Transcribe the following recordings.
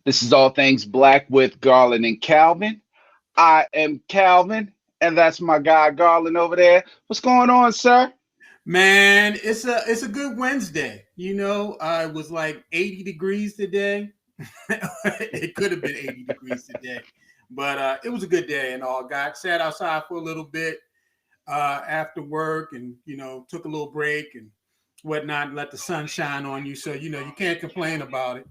This is All Things Black with Garland and Calvin. I am Calvin, and that's my guy Garland over there. What's going on, sir? Man, it's a good Wednesday. It was like 80 degrees today. It could have been 80 degrees today, but it was a good day and all. Got sat outside for a little bit after work, and took a little break and whatnot. Let the sun shine on you, so you can't complain about it.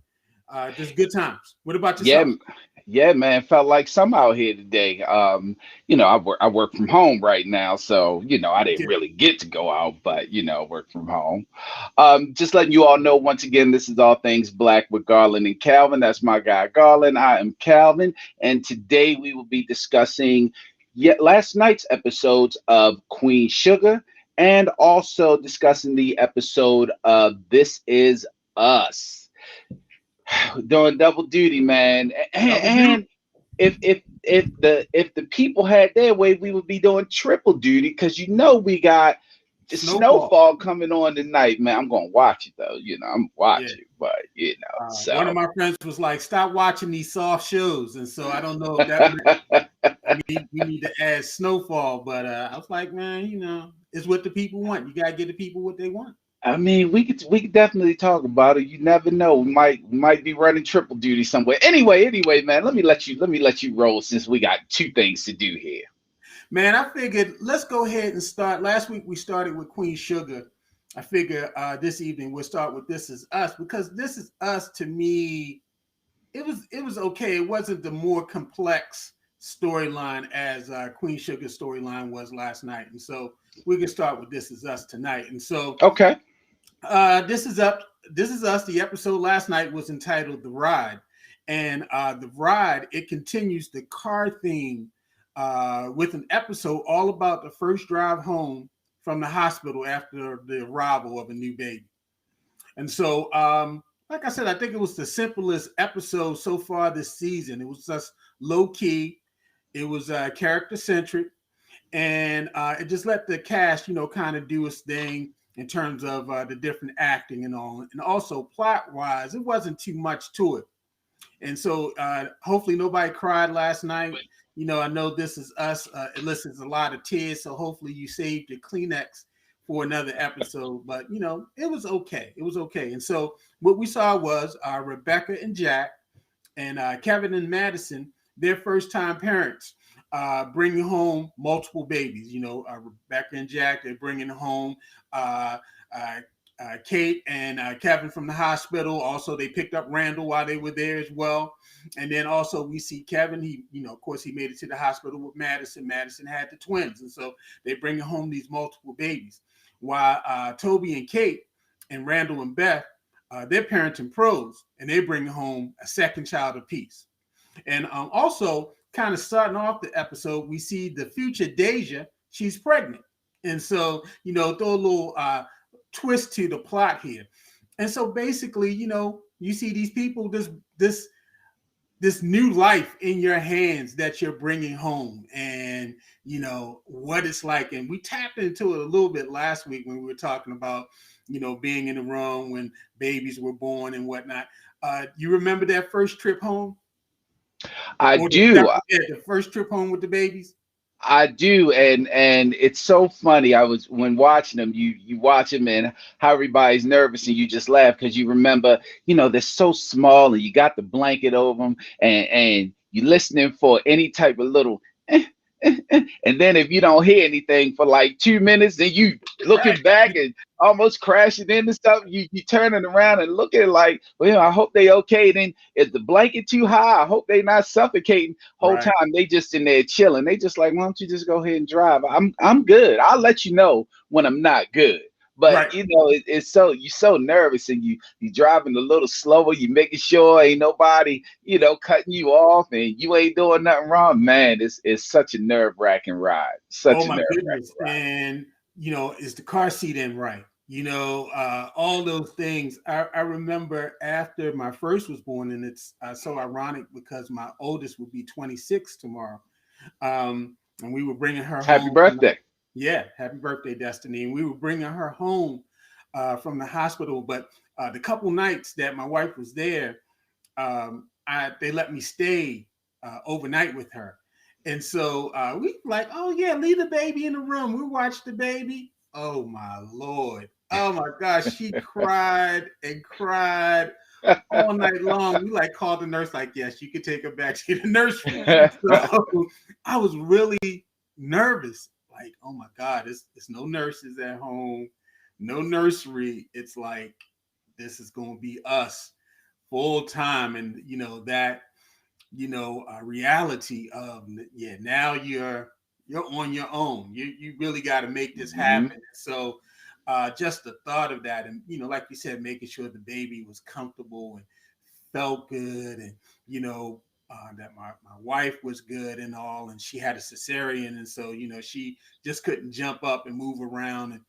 Just good times. What about Yeah, yourself? yeah, man. Felt like some out here today. I work from home right now, so I didn't Yeah. really get to go out, but work from home. Just letting you all know once again, this is All Things Black with Garland and Calvin. That's my guy Garland. I am Calvin, and today we will be discussing yet last night's episodes of Queen Sugar, and also discussing the episode of This Is Us. Doing double duty, man. And, Double duty. and if the people had their way, we would be doing triple duty because we got the Snowfall. snowfall coming on tonight, man. I'm gonna watch it though. I'm Yeah. watching, but One of so my friends was like, "Stop watching these soft shows," and so I don't know if that we need to add Snowfall, but I was like, man, it's what the people want. You gotta give the people what they want. I mean, we could definitely talk about it. You never know. We might be running triple duty somewhere. Anyway, man. Let me let you roll since we got two things to do here. Man, I figured let's go ahead and start. Last week we started with Queen Sugar. I figure this evening we'll start with This Is Us, because This Is Us, to me, it was okay. It wasn't the more complex storyline as Queen Sugar's storyline was last night, and so we can start with This Is Us tonight. And so Okay. this is up. This is us. The episode last night was entitled "The Ride," and the ride, it continues the car theme with an episode all about the first drive home from the hospital after the arrival of a new baby. And so, like I said, I think it was the simplest episode so far this season. It was just low key. It was character centric, and it just let the cast, kind of do its thing in terms of the different acting and all. And also plot wise, it wasn't too much to it. And so, hopefully, nobody cried last night. I know This Is Us. It elicits a lot of tears, so hopefully, you saved your Kleenex for another episode. But it was okay. It was okay. And so, what we saw was Rebecca and Jack, and Kevin and Madison, their first time parents, bringing home multiple babies. Rebecca and Jack, they're bringing home uh, uh, Kate and Kevin from the hospital. Also, they picked up Randall while they were there as well. And then also we see Kevin. He, of course, he made it to the hospital with Madison. Madison had the twins, and so they bring home these multiple babies. While Toby and Kate and Randall and Beth, they're parenting pros, and they bring home a second child apiece. And also, kind of starting off the episode, we see the future Deja. She's pregnant, and so throw a little twist to the plot here. And so basically, you see these people, this new life in your hands that you're bringing home, and what it's like. And we tapped into it a little bit last week when we were talking about being in the room when babies were born and whatnot. You remember that first trip home, I or do. the first trip home with the babies? I do, and it's so funny. I was when watching them, you watch them and how everybody's nervous, and you just laugh because you remember, they're so small, and you got the blanket over them, and you listening for any type of little, and then if you don't hear anything for like 2 minutes, then you looking Right. back and almost crashing into something. You turning around and looking like, well, I hope they okay. Then is the blanket too high? I hope they not suffocating. Whole Right. time they just in there chilling. They just like, why don't you just go ahead and drive? I'm good. I'll let you know when I'm not good. But Right. it's so you so nervous, and you driving a little slower. You making sure ain't nobody cutting you off, and you ain't doing nothing wrong. Man, it's such a nerve wracking ride. Oh Such a my nerve goodness. wracking ride. And is the car seat in right? All those things. I remember after my first was born, and it's so ironic because my oldest will be 26 tomorrow. And we were bringing her Happy home from birthday. yeah, happy birthday, Destiny. And we were bringing her home from the hospital. But the couple nights that my wife was there, they let me stay overnight with her. And so we like, oh yeah, leave the baby in the room. We watch the baby. Oh my Lord. Oh my gosh. She cried and cried all night long. We like called the nurse, like, yes, you could take her back to the nursery. So I was really nervous. Like, oh my God, it's no nurses at home, no nursery. It's like this is gonna be us full time. And that reality of, yeah, now you're on your own. You really got to make this Mhm. happen. So just the thought of that, and like you said, making sure the baby was comfortable and felt good, and that my wife was good and all, and she had a cesarean, and so she just couldn't jump up and move around and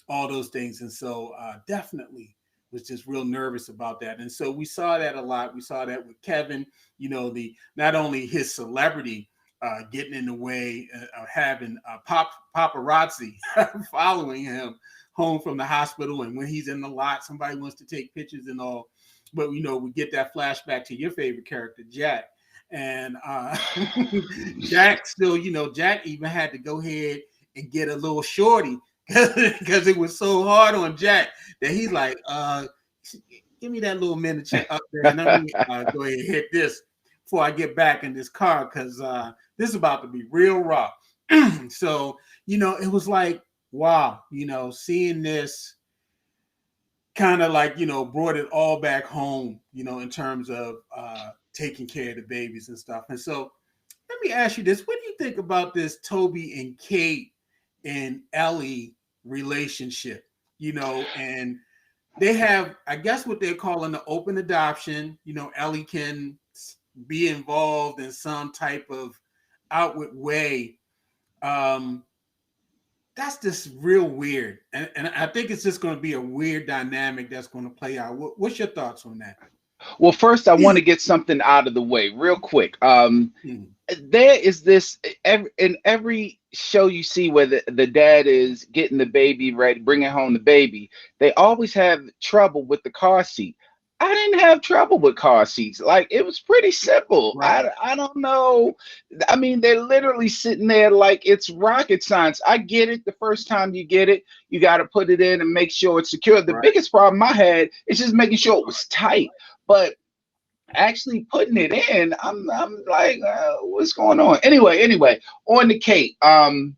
all those things. And so definitely was just real nervous about that. And so we saw that a lot. We saw that with Kevin, the not only his celebrity getting in the way of having paparazzi following him home from the hospital, and when he's in the lot, somebody wants to take pictures and all. But we get that flashback to your favorite character, Jack. And Jack still, Jack even had to go ahead and get a little shorty because it was so hard on Jack that he's like, give me that little miniature up there, and let me go ahead and hit this before I get back in this car, because this is about to be real rough. So, it was like, wow, seeing this kind of like, brought it all back home, in terms of taking care of the babies and stuff. And so let me ask you this. What do you think about this Toby and Kate and Ellie relationship? And they have, I guess, what they're calling the open adoption. Ellie can be involved in some type of outward way. Um, that's just real weird. And I think it's just going to be a weird dynamic that's going to play out. What's your thoughts on that? Well, first, I want to get something out of the way real quick. Mhm. There is this in every show you see where the dad is getting the baby ready, bringing home the baby. They always have trouble with the car seat. I didn't have trouble with car seats. Like, it was pretty simple. Right. I don't know. I mean, they're literally sitting there like it's rocket science. I get it. The first time you get it, you got to put it in and make sure it's secure. The Right. biggest problem I had is just making sure it was tight. But actually putting it in, I'm like, what's going on? Anyway, on the Kate. I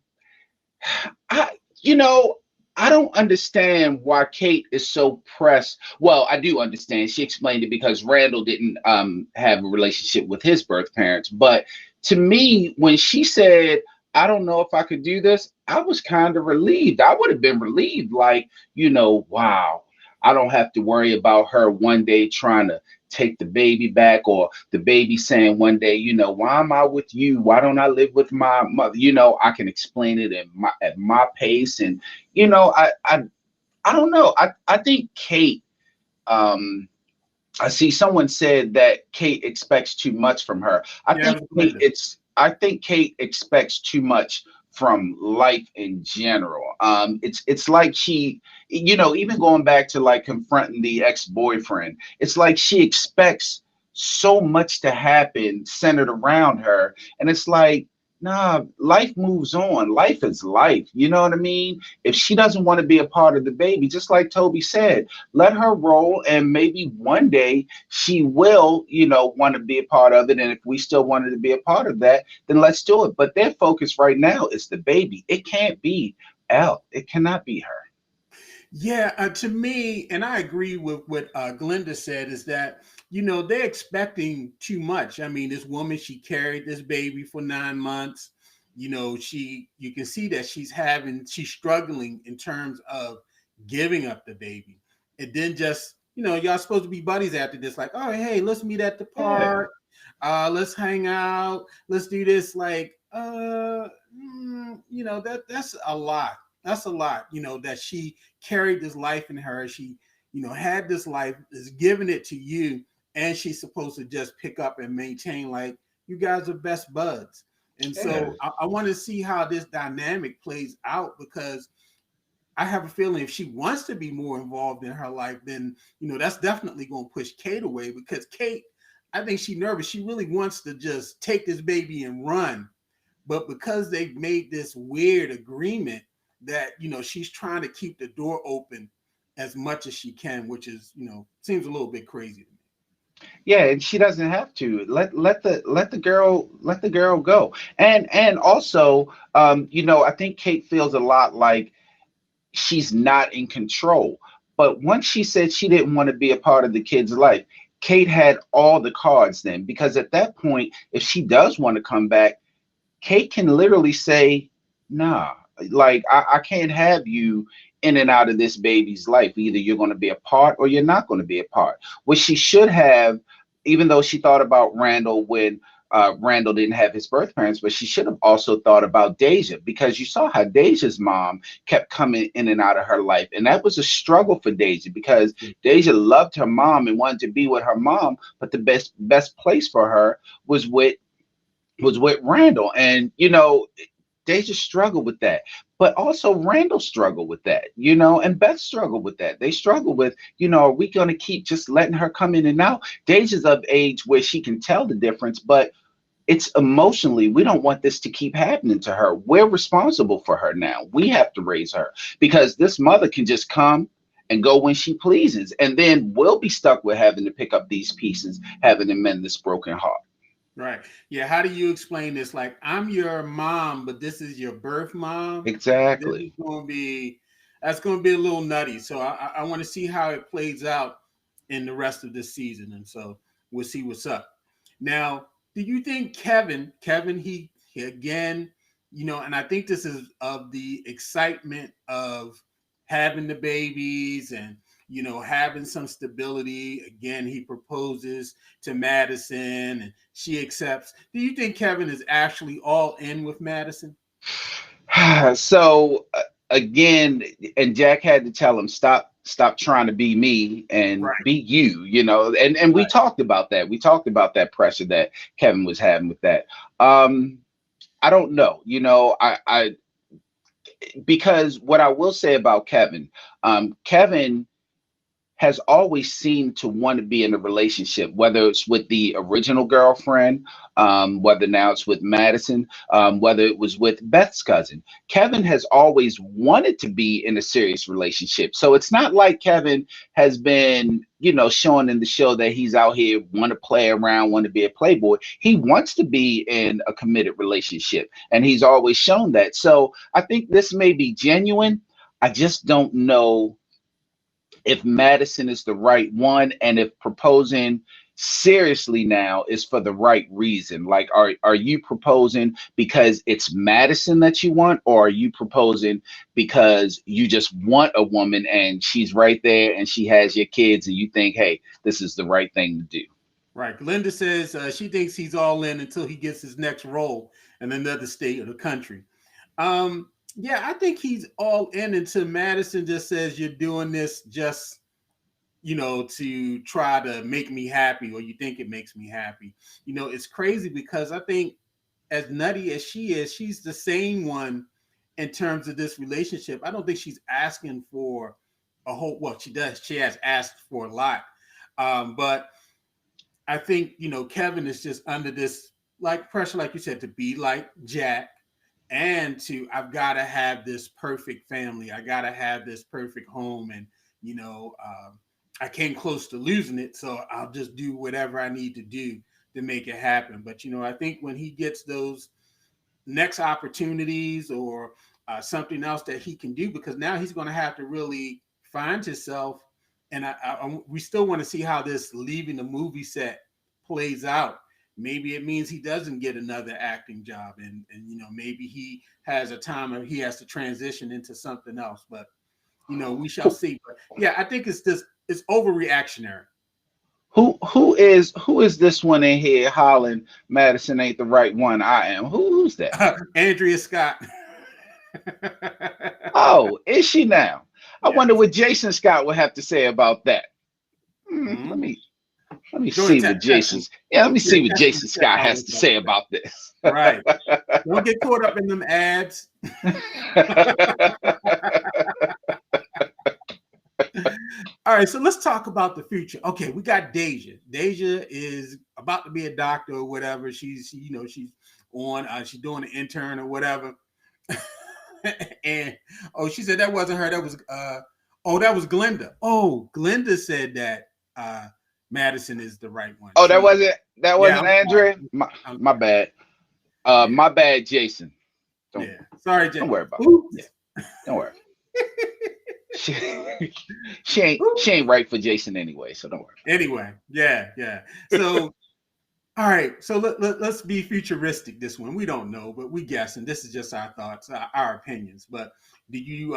you know I don't understand why Kate is so pressed. Well, I do understand. She explained it because Randall didn't have a relationship with his birth parents. But to me, when she said, "I don't know if I could do this," I was kind of relieved. I would have been relieved, like, wow, I don't have to worry about her one day trying to take the baby back, or the baby saying one day, why am I with you? Why don't I live with my mother? I can explain it at my pace. And I don't know. I think Kate, I see someone said that Kate expects too much from her. Yeah, it was Linda. I think Kate expects too much from life in general. It's like she, even going back to like confronting the ex-boyfriend, it's like she expects so much to happen centered around her. And it's like, nah, life moves on. Life is life. You know what I mean? If she doesn't want to be a part of the baby, just like Toby said, let her roll, and maybe one day she will, want to be a part of it. And if we still wanted to be a part of that, then let's do it. But their focus right now is the baby. It can't be Elle. It cannot be her. Yeah, to me, and I agree with what Glenda said, is that they're expecting too much. I mean, this woman, she carried this baby for 9 months. You can see that she's struggling in terms of giving up the baby. And then just y'all supposed to be buddies after this, like, oh hey, let's meet at the Yeah. park, let's hang out, let's do this. Like, that's a lot. That's a lot, that she carried this life in her. She, had this life, is giving it to you, and she's supposed to just pick up and maintain, like, you guys are best buds. And Yeah. so I want to see how this dynamic plays out, because I have a feeling if she wants to be more involved in her life, then that's definitely going to push Kate away, because Kate, I think she's nervous. She really wants to just take this baby and run. But because they've made this weird agreement that, she's trying to keep the door open as much as she can, which is, seems a little bit crazy to me. Yeah, and she doesn't have to let the girl go. And also, I think Kate feels a lot like she's not in control. But once she said she didn't want to be a part of the kid's life, Kate had all the cards then, because at that point, if she does want to come back, Kate can literally say, nah, like I can't have you in and out of this baby's life. Either you're going to be a part or you're not going to be a part. Which she should have, even though she thought about Randall when Randall didn't have his birth parents, but she should have also thought about Deja, because you saw how Deja's mom kept coming in and out of her life. And that was a struggle for Deja, because Deja loved her mom and wanted to be with her mom, but the best place for her was with Randall. And they just struggled with that. But also Randall struggled with that, and Beth struggled with that. They struggled with, are we going to keep just letting her come in and out? Deja's of age where she can tell the difference, but it's emotionally, we don't want this to keep happening to her. We're responsible for her now. We have to raise her, because this mother can just come and go when she pleases. And then we'll be stuck with having to pick up these pieces, having to mend this broken heart. Right. Yeah. How do you explain this? Like, I'm your mom, but this is your birth mom. This is Exactly. that's going to be a little nutty. So I want to see how it plays out in the rest of this season. And so we'll see what's up. Now, do you think Kevin, he again, and I think this is of the excitement of having the babies and, having some stability. Again, he proposes to Madison and she accepts. Do you think Kevin is actually all in with Madison? So again, and Jack had to tell him, stop trying to be me and Right, be you, and we right. talked about that. We talked about that pressure that Kevin was having with that. I don't know, because what I will say about Kevin, Kevin has always seemed to want to be in a relationship, whether it's with the original girlfriend, whether now it's with Madison, whether it was with Beth's cousin. Kevin has always wanted to be in a serious relationship. So it's not like Kevin has been, showing in the show that he's out here, want to play around, want to be a playboy. He wants to be in a committed relationship, and he's always shown that. So I think this may be genuine. I just don't know if Madison is the right one, and if proposing seriously now is for the right reason. Like, are you proposing because it's Madison that you want, or are you proposing because you just want a woman and she's right there and she has your kids and you think, hey, this is the right thing to do? Right. Linda says she thinks he's all in until he gets his next role in another state or the country. Yeah, I think he's all in until Madison just says you're doing this just, to try to make me happy, or you think it makes me happy. It's crazy because I think as nutty as she is, she's the same one in terms of this relationship. I don't think she's asking for a whole, well, she does. She has asked for a lot. But I think, Kevin is just under this like pressure, like you said, to be like Jack, and I've got to have this perfect family. I got to have this perfect home. And, I came close to losing it. So I'll just do whatever I need to do to make it happen. But, I think when he gets those next opportunities or something else that he can do, because now he's going to have to really find himself. And we still want to see how this leaving the movie set plays out. Maybe it means he doesn't get another acting job, and maybe he has a time where he has to transition into something else. But we shall see. But yeah, I think it's overreactionary. Who is this one in here hollering Madison ain't the right one? I am. Who's that? Andrea Scott. Oh, is she now? I Yeah. wonder what Jason Scott would have to say about that. Let Mm-hmm. me let me Go ahead, see what Jason's yeah, let me see what Jason Scott has to say about this. right. Don't get caught up in them ads. All right, so let's talk about the future. Okay, we got Deja. Deja is about to be a doctor or whatever. She's on. She's doing an intern or whatever. And oh, she said that wasn't her. That was that was Glenda. Oh, Glenda said that Madison is the right one. Oh, She that Yeah, wasn't I'm sorry. Andrea. I'm My sorry. bad. Yeah, My bad, Jason. Don't yeah. Sorry, don't Jay. worry about it. Yeah, Oops. don't worry. She, Oops. she ain't right for Jason anyway, so don't worry. Anyway, yeah, yeah. So all right, so let's be futuristic. This one we don't know, but we guessing. This is just our thoughts, our opinions. But did you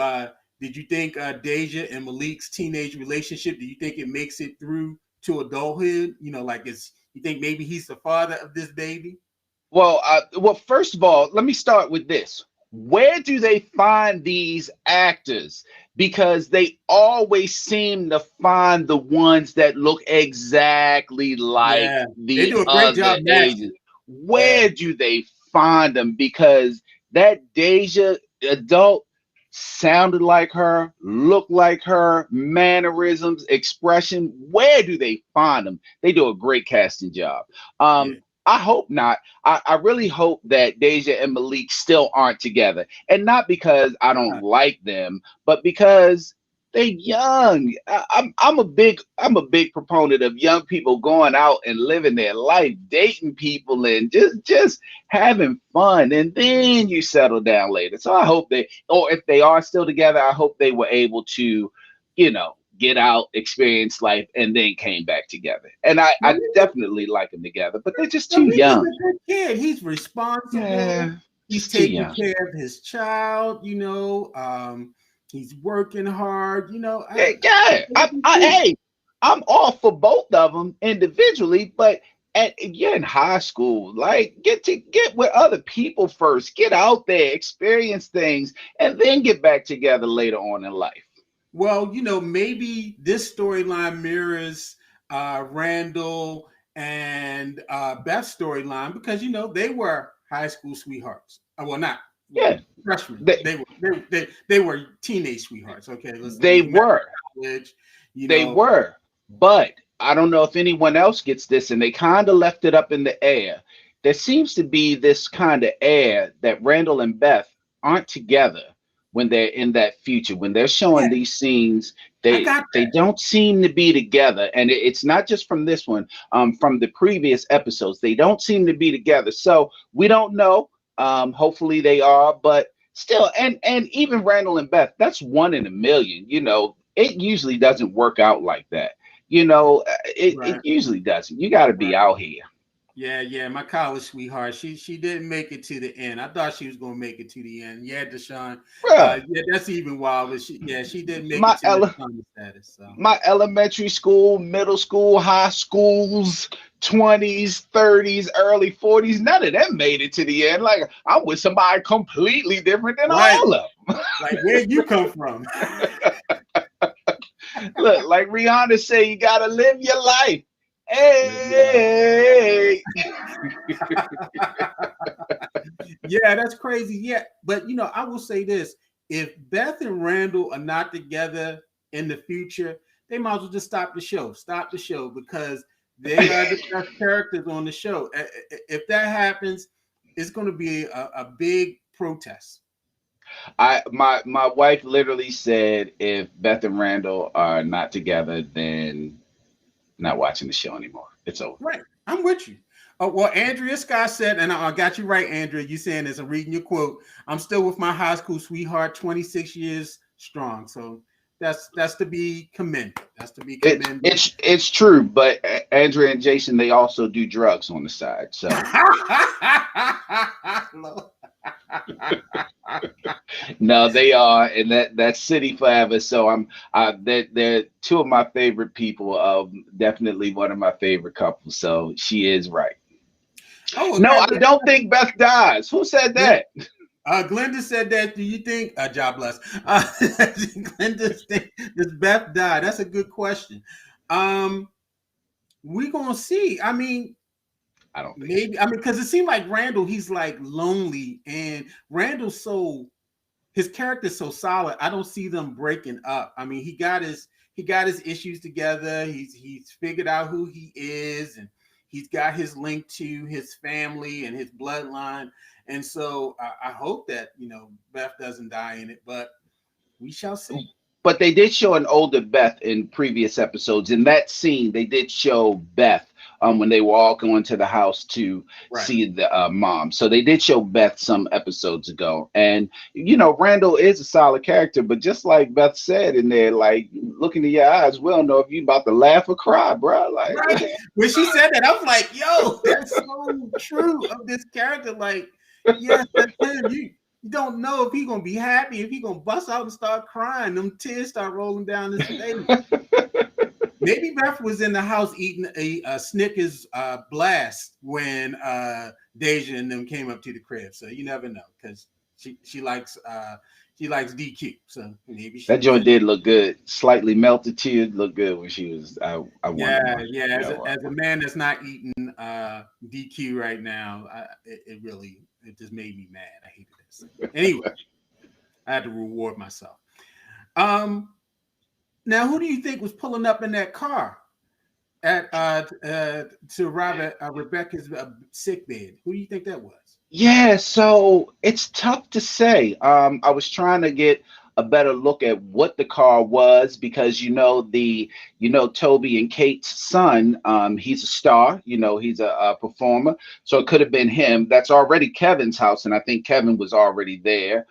think Deja and Malik's teenage relationship? Do you think it makes it through to adulthood? Like you think maybe he's the father of this baby? Well, first of all, let me start with this. Where do they find these actors? Because they always seem to find the ones that look exactly like Yeah, they the do a great other job ages. matching. Yeah, Where do they find them? Because that Deja adult sounded like her, looked like her, mannerisms, expression. Where do they find them? They do a great casting job. yeah, I hope not. I really hope that Deja and Malik still aren't together. And not because I don't like them, but because they're young. I'm a big proponent of young people going out and living their life, dating people and just having fun. And then you settle down later. So I hope or if they are still together, I hope they were able to, get out, experience life, and then came back together. And I Malik, definitely like them together, but they're just too Malik is young. a good kid. He's responsible. Yeah, He's just too taking young. care of his child. He's working hard. Yeah, yeah. Hey, I'm all for both of them individually, but you're in high school. Like, get with other people first. Get out there, experience things, and then get back together later on in life. Well, maybe this storyline mirrors Randall and Beth's storyline because they were high school sweethearts. Well, not Yeah, freshmen. they They were teenage sweethearts. Okay, they they met were. in college. You They know, were, but I don't know if anyone else gets this, and they kind of left it up in the air. There seems to be this kind of air that Randall and Beth aren't together when they're in that future. When they're showing yeah, these scenes, I they got they that. don't seem to be together, and it's not just from this one. From the previous episodes, they don't seem to be together. So we don't know. Hopefully they are, but still, and even Randall and Beth, that's one in a million. It usually doesn't work out like that. It Right, usually doesn't. You got to be right. out here. Yeah, yeah. My college sweetheart. She didn't make it to the end. I thought she was gonna make it to the end. Yeah, Deshaun. Bruh, Yeah, that's even wilder. She didn't make it my to Miss ele- Thomas status. So my elementary school, middle school, high schools, 20s, 30s, early 40s, none of them made it to the end. Like, I'm with somebody completely different than right, all of like where you come from? them. Look, like Rihanna said, you got to live your life. Yeah, Hey. yeah, that's crazy. Yeah, but I will say this: if Beth and Randall are not together in the future, they might as well just stop the show. Stop the show because they are the best characters on the show. If that happens, it's going to be a big protest. My wife literally said if Beth and Randall are not together, then not watching the show anymore. It's over. Right, I'm with you. Oh, well, Andrea Scott said, and I got you right, Andrea. You saying this? I'm reading your quote. I'm still with my high school sweetheart, 26 years strong. So that's to be commended. That's to be It's commended. it's it's true, but Andrea and Jason they also do drugs on the side. So no, they are, and that's City Forever. So they're two of my favorite people. Definitely one of my favorite couples. So she is right. Oh, well, No, I don't think Beth dies. Who said Glenn, that? Glenda said that. Do you think? God bless. Glenda, does Beth die? That's a good question. Um, we gonna see. I mean, I don't think so. maybe. I mean, because it seemed like Randall, he's like lonely, and Randall's his character's so solid. I don't see them breaking up. I mean, he got he got his issues together. He's figured out who he is, and he's got his link to his family and his bloodline. And so I hope that Beth doesn't die in it, but we shall see. But they did show an older Beth in previous episodes. In that scene, they did show Beth when they were all going to the house to Right. see the mom. So they did show Beth some episodes ago. And, Randall is a solid character, but just like Beth said in there, like, look into your eyes, we don't know if you about to laugh or cry, bro. Like, Right. When she said that, I was like, yo, that's so true of this character. Like, yes, that's him. You don't know if he's gonna be happy, if he's gonna bust out and start crying. Them tears start rolling down his face. Maybe Beth was in the house eating a Snickers blast when Deja and them came up to the crib. So you never know, because she likes DQ. So maybe she that was joint in. did look good. Slightly melted tears looked good when she was. I wanted Yeah, one. yeah. Yeah, As a man that's not eating DQ right now, it really just made me mad. I hated this. Anyway, I had to reward myself. Um, Now, who do you think was pulling up in that car at to arrive at Rebecca's sick bed? Who do you think that was? Yeah, so it's tough to say. I was trying to get a better look at what the car was because Toby and Kate's son, he's a star, he's a performer. So it could have been him. That's already Kevin's house, and I think Kevin was already there.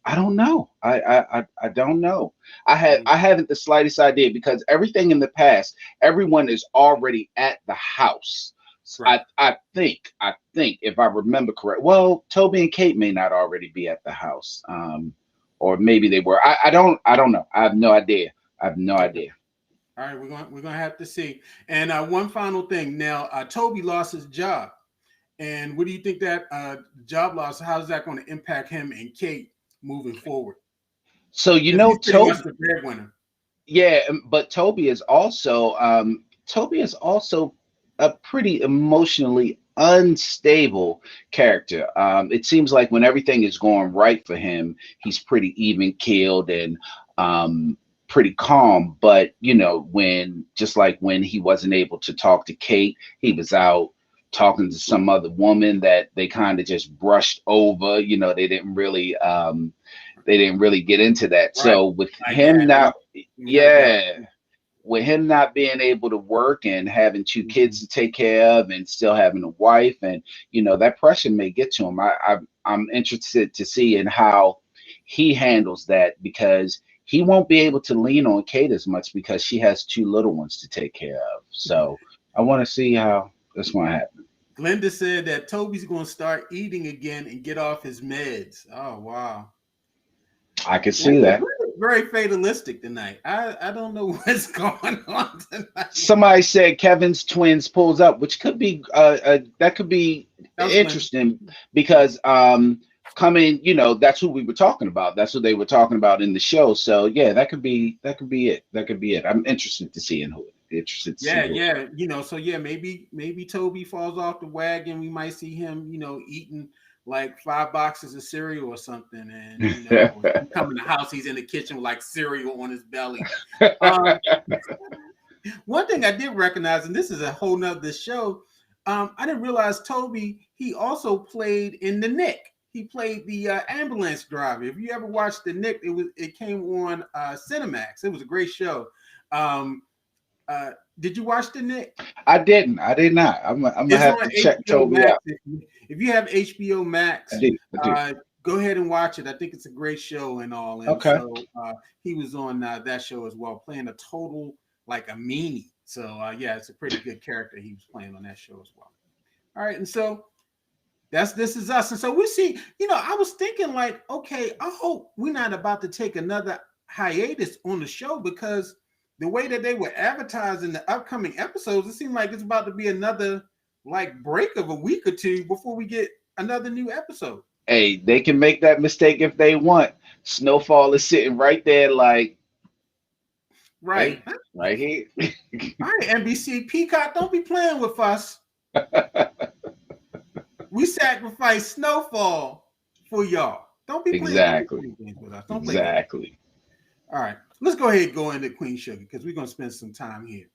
I don't know. I don't know. I haven't the slightest idea because everything in the past, everyone is already at the house. Right. I think if I remember correct, well, Toby and Kate may not already be at the house, or maybe they were. I don't know. I have no idea. I have no Okay. idea. All right, we're gonna have to see. And one final thing. Now, Toby lost his job, and what do you think that job loss? How's that going to impact him and Kate moving forward? So Because he's pretty much Toby, the breadwinner. yeah, but Toby is also a pretty emotionally unstable character. It seems like when everything is going right for him, he's pretty even keeled and pretty calm. But when just like when he wasn't able to talk to Kate, he was out talking to some other woman that they kind of just brushed over. They didn't really get into that. Right. So with Like that. him now, Like that. yeah, with him not being able to work and having two Mm-hmm. kids to take care of and still having a wife, and that pressure may get to him. I'm interested to see in how he handles that because he won't be able to lean on Kate as much because she has two little ones to take care of. So I want to see how that's going to happen. Glenda said that Toby's going to start eating again and get off his meds. Oh, wow. I can see that. Glenda's very fatalistic tonight. I don't know what's going on tonight. Somebody said Kevin's twins pulls up, which could be that could be That was Glenda. interesting because coming, that's who we were talking about. That's what they were talking about in the show. So yeah, that could be it. That could be it. I'm interested to see Yeah, who. yeah. So yeah, maybe Toby falls off the wagon. We might see him, eating like 5 boxes of cereal or something. And he come in the house, he's in the kitchen with like cereal on his belly. Um, One thing I did recognize, and this is a whole nother show, I didn't realize Toby, he also played in the Nick. He played the ambulance driver. If you ever watched the Nick, it came on Cinemax. It was a great show. Um, did you watch the Nick? I didn't. I did not. I'm gonna It's have on to check HBO Toby Max. out. If you have HBO Max, I do. I do. go ahead and watch it. I think it's a great show and all. And Okay. so he was on that show as well, playing a total like a meanie. So yeah, it's a pretty good character he was playing on that show as well. All right, and so This Is Us. And so we see, I was thinking like, okay, I hope we're not about to take another hiatus on the show because the way that they were advertising the upcoming episodes, it seemed like it's about to be another like break of a week or two before we get another new episode. Hey, they can make that mistake if they want. Snowfall is sitting right there, like, Right. hey, right here. All right, NBC Peacock, don't be playing with us. We sacrifice Snowfall for y'all. Don't be playing Exactly. games with us. Don't play games. Exactly. All right. let's go ahead and go into Queen Sugar because we're gonna spend some time here.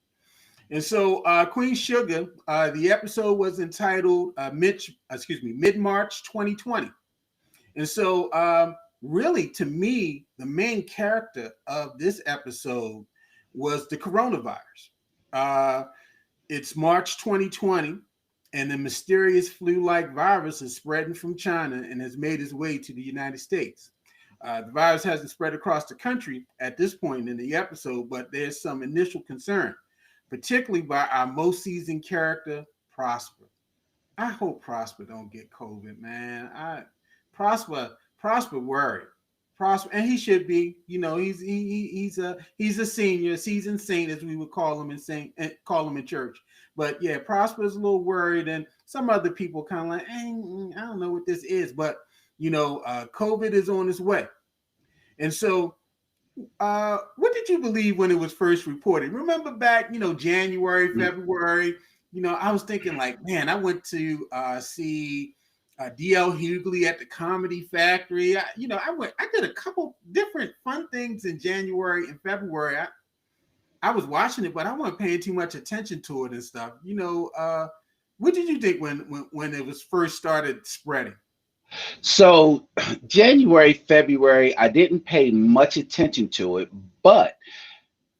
And so, Queen Sugar, the episode was entitled Mid March 2020. And so, really, to me, the main character of this episode was the coronavirus. Uh, it's March 2020, and the mysterious flu-like virus is spreading from China and has made its way to the United States. The virus hasn't spread across the country at this point in the episode, but there's some initial concern, particularly by our most seasoned character, Prosper. I hope Prosper don't get COVID, man. Prosper worried. Prosper, and he should be. You know, he's a senior, a seasoned saint, as we would call him call him in church. But yeah, Prosper is a little worried, and some other people kind of like, I don't know what this is, but COVID is on its way, and so what did you believe when it was first reported? Remember back, January, February, I was thinking like, man, I went to see D.L. Hughley at the Comedy Factory. I did a couple different fun things in January and February. I was watching it, but I wasn't paying too much attention to it and stuff. What did you think when it was first started spreading? So January, February, I didn't pay much attention to it, but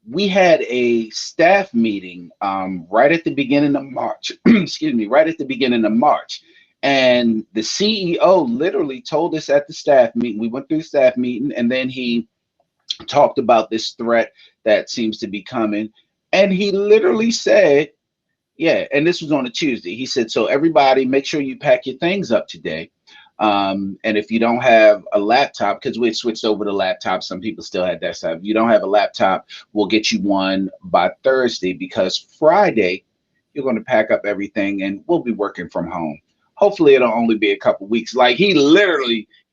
we had a staff meeting right at the beginning of March. Excuse me, right at the beginning of March. And the CEO literally told us at the staff meeting, we went through the staff meeting, and then he talked about this threat that seems to be coming. And he literally said, yeah, and this was on a Tuesday. He said, so everybody make sure you pack your things up today. And if you don't have a laptop, because we had switched over to laptops, some people still had desktop. If you don't have a laptop, we'll get you one by Thursday, because Friday you're going to pack up everything and we'll be working from home. Hopefully it'll only be a couple weeks. Like he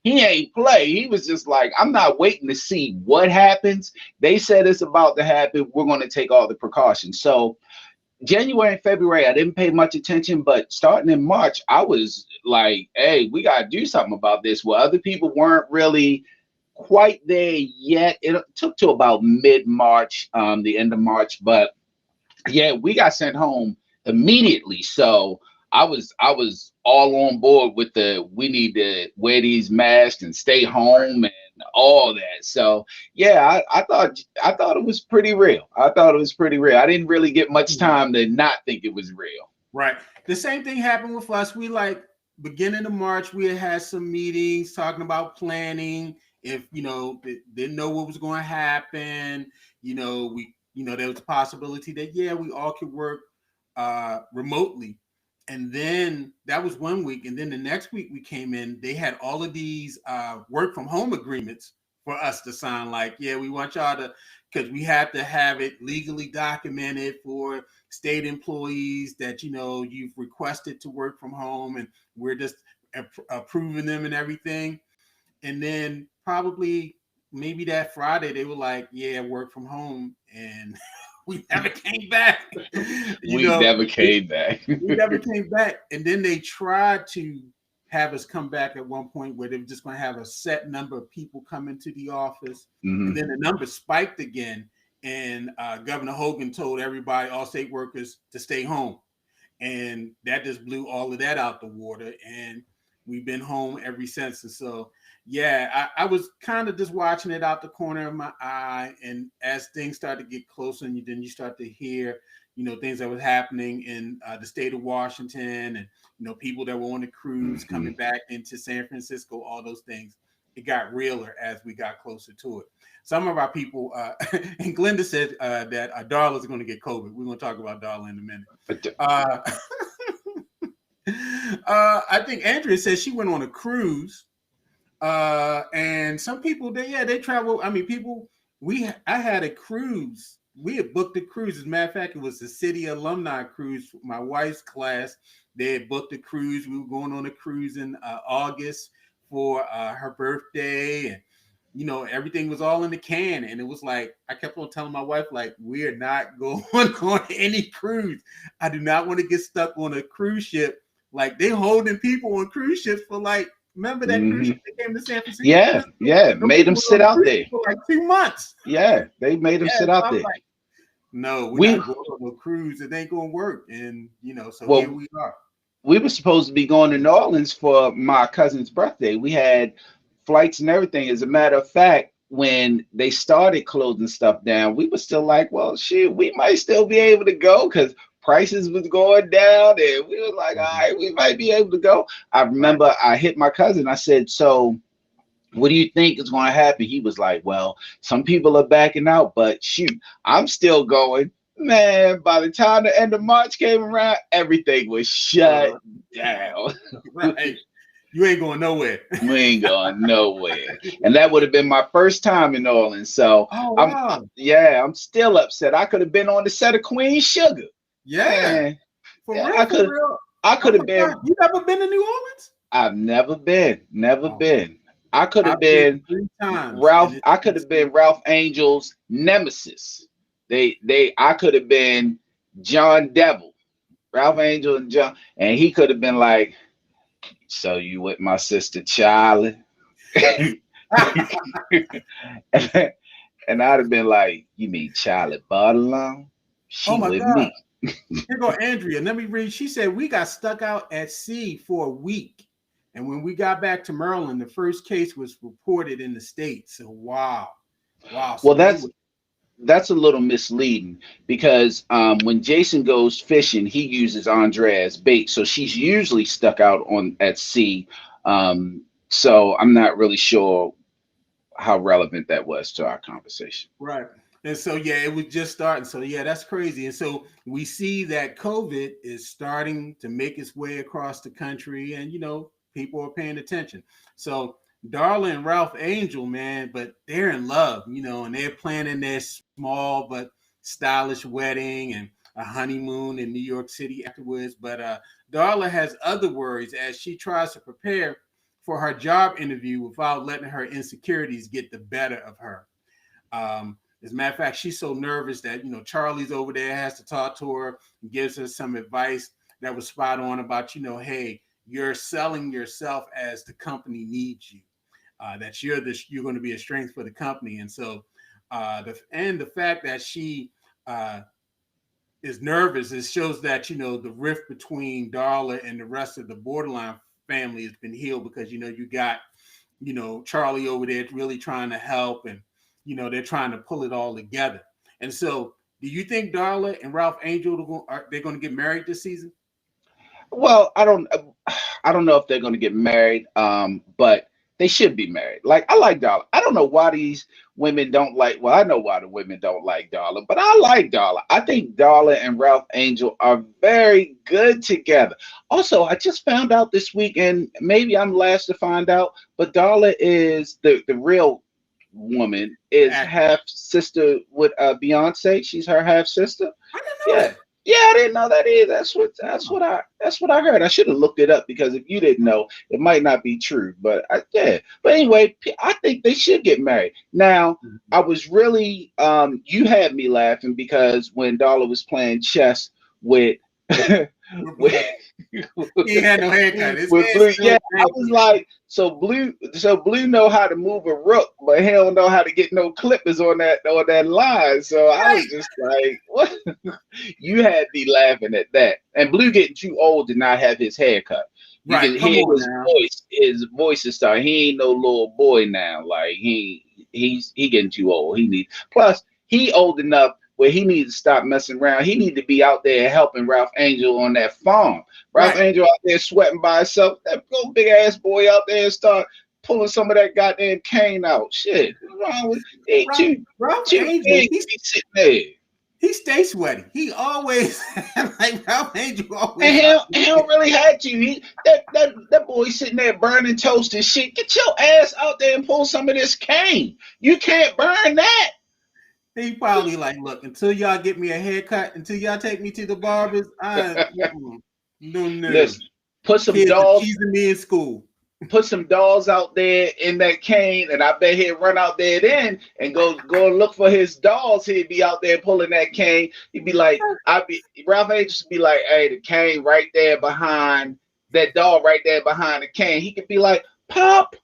ain't play. He was just like, I'm not waiting to see what happens. They said it's about to happen. We're going to take all the precautions. So January and February, I didn't pay much attention, but starting in March, I was like, hey, we got to do something about this. Well, other people weren't really quite there yet. It took to about mid-March, the end of March, but yeah, we got sent home immediately. So I was all on board with the we need to wear these masks and stay home and all that. So yeah, I thought it was pretty real. I thought it was pretty real. I didn't really get much time to not think it was real. Right. The same thing happened with us. We beginning of March, we had some meetings talking about planning. If didn't know what was going to happen, there was a possibility that we all could work remotely. And then that was one week. And then the next week we came in, they had all of these work from home agreements for us to sign. Like, yeah, we want y'all to, because we have to have it legally documented for state employees that, you've requested to work from home, and we're just approving them and everything. And then probably maybe that Friday, they were like, yeah, work from home. And we never came back. We never came back. We never came back. And then they tried to have us come back at one point where they were just going to have a set number of people come into the office. Mm-hmm. And then the number spiked again. And Governor Hogan told everybody, all state workers, to stay home. And that just blew all of that out the water. And we've been home ever since. And so, yeah, I was kind of just watching it out the corner of my eye. And as things started to get closer, and then you start to hear, things that was happening in the state of Washington, and, people that were on the cruise coming back into San Francisco, all those things. It got realer as we got closer to it. Some of our people, and Glenda said that Darla's going to get COVID. We're going to talk about Darla in a minute. I think Andrea said she went on a cruise. And some people, they travel. I mean, I had a cruise. We had booked a cruise. As a matter of fact, it was the city alumni cruise. My wife's class, they had booked a cruise. We were going on a cruise in August for her birthday, and everything was all in the can. And it was like, I kept on telling my wife, like, we are not going on any cruise. I do not want to get stuck on a cruise ship. Like, they holding people on cruise ships for like Remember that cruise Hmm. ship that came to San Francisco? Yeah, yeah. Them Made them people was on sit the out cruise there. for like 2 months. Yeah, they made them Yeah, sit so out I'm there. like, no, we're We not going on no cruise. It ain't gonna work. And so here well, we are. we were supposed to be going to New Orleans for my cousin's birthday. We had flights and everything. As a matter of fact, when they started closing stuff down, we were still like, well, shit, we might still be able to go because prices was going down, and we were like, all Mhm. right, we might be able to go. I Right. remember I hit my cousin. I said, so what do you think is going to happen? He was like, well, some people are backing out, but shoot, I'm still going. Man, by the time the end of March came around, everything was shut Uh, down. right. You ain't going nowhere. We ain't going nowhere. And that would have been my first time in New Orleans. So Oh I'm wow. yeah, I'm still upset. I could have been on the set of Queen Sugar. Yeah. Man, For yeah, real, for real. I Oh could my have God. been. You ever been to New Orleans? I've never Oh, been. I could have I've been been 3 times and Ralph. it's I could have been absolutely Ralph Angel's nemesis. I could have been John Devil, Ralph Angel and John, and he could have been like, "So you with my sister Charlie?" And I'd have been like, "You mean Charlie Bartolome? Oh She my with God. me." Here go Andrea. Let me read. She said we got stuck out at sea for a week. And when we got back to Maryland, the first case was reported in the States. So wow. Wow. Well, So they that's were that's a little misleading because when Jason goes fishing, he uses Andrea as bait, so she's usually stuck out on at sea. So I'm not really sure how relevant that was to our conversation. right. And so yeah, it was just starting. So yeah, that's crazy. And so we see that COVID is starting to make its way across the country, and people are paying attention. So Darla and Ralph Angel, man, but they're in love, and they're planning their small but stylish wedding and a honeymoon in New York City afterwards. But Darla has other worries as she tries to prepare for her job interview without letting her insecurities get the better of her. As a matter of fact, she's so nervous that Charlie's over there, has to talk to her, and gives her some advice that was spot on about hey, you're selling yourself as the company needs you, that you're going to be a strength for the company, and so the fact that she uh, is nervous, it shows that the rift between Darla and the rest of the Borderline family has been healed, because you got Charlie over there really trying to help, and they're trying to pull it all together. And so, do you think Darla and Ralph Angel are they going to get married this season? Well, I don't know if they're going to get married, but they should be married. Like I like Darla. I don't know why these women don't like. Well, I know why the women don't like Darla, but I like Darla. I think Darla and Ralph Angel are very good together. Also, I just found out this week, and maybe I'm last to find out, but Darla is the real woman is Actor. half sister with Beyonce. She's her half sister. I didn't know Yeah. that. Yeah, I didn't know that either. Oh, That's what I heard. I should have looked it up because if you didn't know, it might not be true. But yeah. But anyway, I think they should get married. Now, I was really you had me laughing because when Dollar was playing chess with with with Blue. He ain't had no haircut. His with hair's Blue. still Yeah, I was immaculate. like, so Blue know how to move a rook, but he don't know how to get no clippers on that line. So I was Right, just like, what? You had me laughing at that. And Blue getting too old to not have his hair cut. You right. can Come hear on now. his voice is starting. He ain't no little boy now. Like he getting too old. He need plus he old enough where he needs to stop messing around. He need to be out there helping Ralph Angel on that farm. Ralph Right. Angel out there sweating by himself. That little big ass boy out there and start pulling some of that goddamn cane out. Shit, what's wrong with? He ain't Ralph, Ralph too Angel, big to be sitting there. he stays sweaty. He always like Ralph Angel And always out he there. don't really have to. That boy sitting there burning toast and shit. Get your ass out there and pull some of this cane. You can't burn that. He probably like, look, until y'all get me a haircut, until y'all take me to the barbers, no, no. Listen, put some Kids are dolls, teasing me in school. put some dolls out there in that cane, and I bet he'd run out there then and go and look for his dolls. He'd be out there pulling that cane. He'd be like, Ralph Angels be like, hey, the cane right there behind that doll right there behind the cane. He could be like, Pop,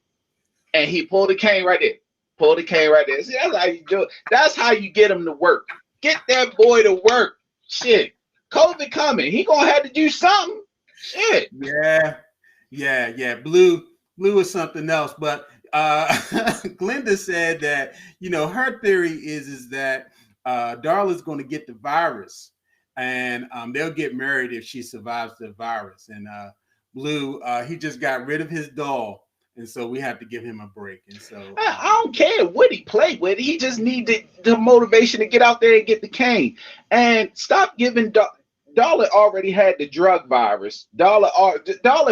and he pulled the cane right there. Pull the cane right there. See, that's how you do it. That's how you get him to work. Get that boy to work. Shit. COVID coming. He gonna have to do something. Shit. Yeah. Blue is something else. But Glenda said that, her theory is that Darla's going to get the virus, and they'll get married if she survives the virus. And Blue, he just got rid of his doll, and so we have to give him a break. And so I don't care what he played with. He just needed the motivation to get out there and get the cane. And stop giving Dollar already had the drug virus. Dollar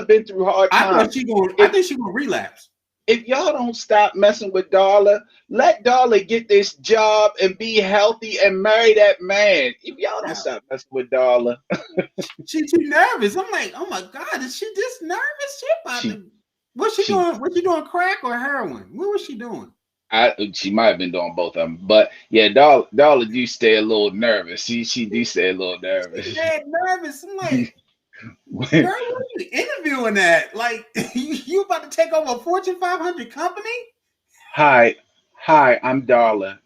been through hard times. I think she gonna relapse. If y'all don't stop messing with Darla, let Darla get this job and be healthy and marry that man. If y'all don't stop messing with Darla, she too nervous. I'm like, oh my God, is she this nervous? What's she doing? Was she doing crack or heroin? What was she doing? She might have been doing both of them, but yeah, Darla do stay a little nervous. She do stay a little nervous. She's nervous. I'm like, girl, what are you interviewing at? Like, you about to take over a Fortune 500 company? Hi, I'm Darla,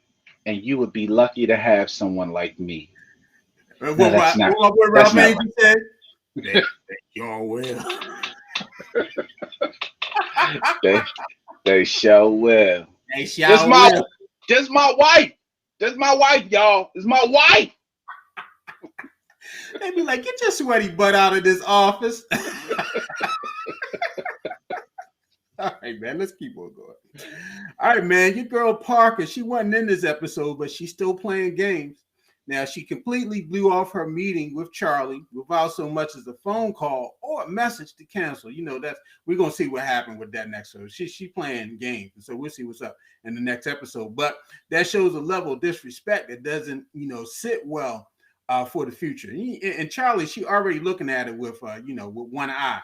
and you would be lucky to have someone like me. What my boy Ralph Angel said? That y'all will. They sure will. They sure will. Just my wife. That's my wife, y'all. It's my wife. They be like, get your sweaty butt out of this office. All right, man, let's keep on going. All right, man, your girl Parker, she wasn't in this episode, but she's still playing games. Now, she completely blew off her meeting with Charlie without so much as a phone call or a message to cancel. We're going to see what happened with that next episode. She playing games, and so we'll see what's up in the next episode. But that shows a level of disrespect that doesn't, sit well for the future. And Charlie, she already looking at it with, with one eye,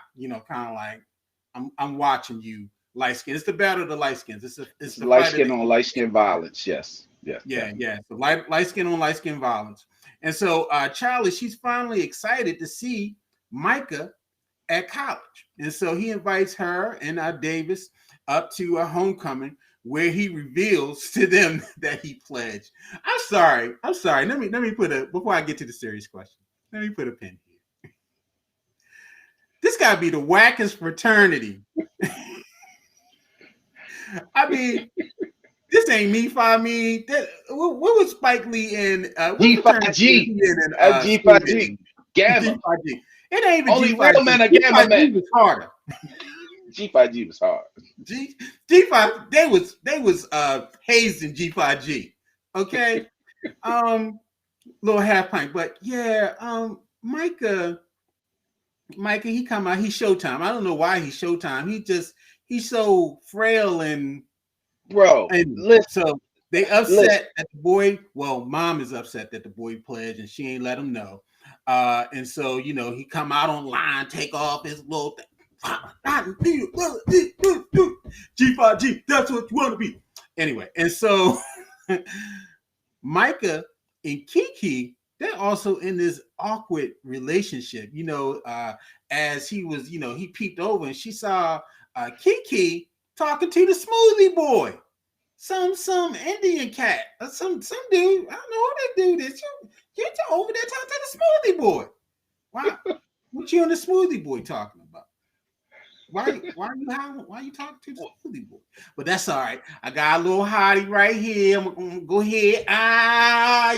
kind of like, I'm watching you, light skin. It's the battle of the light skins. It's the light skin on light skin violence. Yes. Yeah. So light skin on light skin violence. And so Charlie, she's finally excited to see Micah at college. And so he invites her and Davis up to a homecoming where he reveals to them that he pledged. I'm sorry. Let me before I get to the serious question, let me put a pin here. This gotta be the wackest fraternity. I mean, this ain't me, me. What was Spike Lee in? G5G. G5G. Gamma. G5G. It ain't even only G5G. real men are Gamma men. Was harder. G5G was hard. G5 they was hazed in G5G. Okay. Little half pint. But yeah, Micah, he come out, he's Showtime. I don't know why he's Showtime. He's so frail and listen. So they upset at the boy. Well, mom is upset that the boy pledged and she ain't let him know. And so, he come out online, take off his little thing. G5G, that's what you want to be. Anyway, and so Micah and Kiki, they're also in this awkward relationship, as he was, he peeped over and she saw Kiki talking to the smoothie boy, some Indian cat, or some dude. I don't know who that dude is. You over there talking to the smoothie boy. Why? What you and the smoothie boy talking about? Why you talking to the smoothie boy? But that's all right. I got a little hottie right here. I'm gonna go ahead.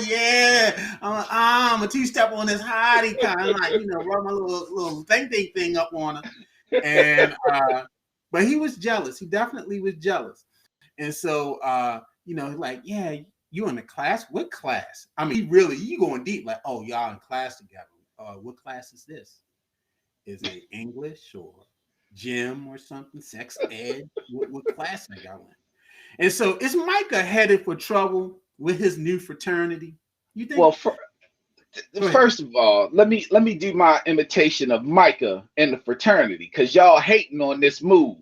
Yeah. I'm a two-step on this hottie, kind of like, run my little thing up on her. And but he was jealous. He definitely was jealous. And so like, yeah, you in the class? What class? I mean, you going deep, like, oh, y'all in class together. What class is this? Is it English or gym or something? Sex ed? What class are y'all in? And so is Micah headed for trouble with his new fraternity? You think? Well, first of all, let me do my imitation of Micah and the fraternity, because y'all hating on this move.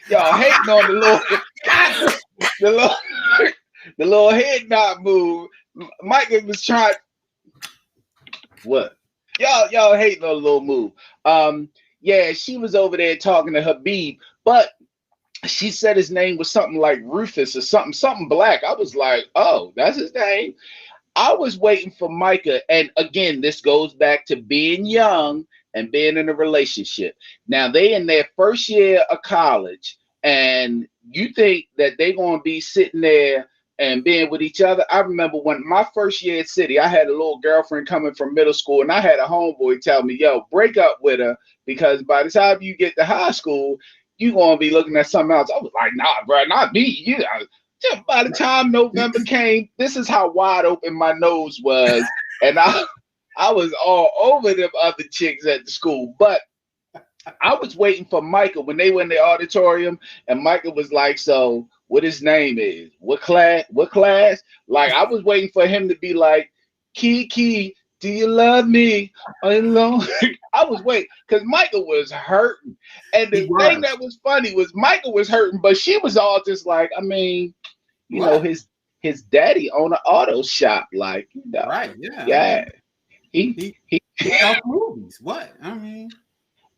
Y'all hating on the little head nod move. Micah was trying. What? Y'all hating on the little move. Yeah, she was over there talking to Habib, but she said his name was something like Rufus or something black. I was like, oh, that's his name. I was waiting for Micah, and again, this goes back to being young and being in a relationship. Now they in their first year of college, and you think that they gonna be sitting there and being with each other. I remember when my first year at City, I had a little girlfriend coming from middle school, and I had a homeboy tell me, "Yo, break up with her because by the time you get to high school, you gonna be looking at something else." I was like, "Nah, bro, not me. You know, just by the time November came, this is how wide open my nose was, and I was all over them other chicks at the school. But I was waiting for Michael when they were in the auditorium, and Michael was like, "So, what his name is? What class? What class?" Like I was waiting for him to be like, "Kiki, do you love me?" Alone. I was waiting because Michael was hurting, and He the thing was. that was funny was Michael was hurting, but she was all just like, I mean, What? his daddy owned an auto shop, like, Right. Yeah. I yeah, mean, he he he he sells movies. What? I mean,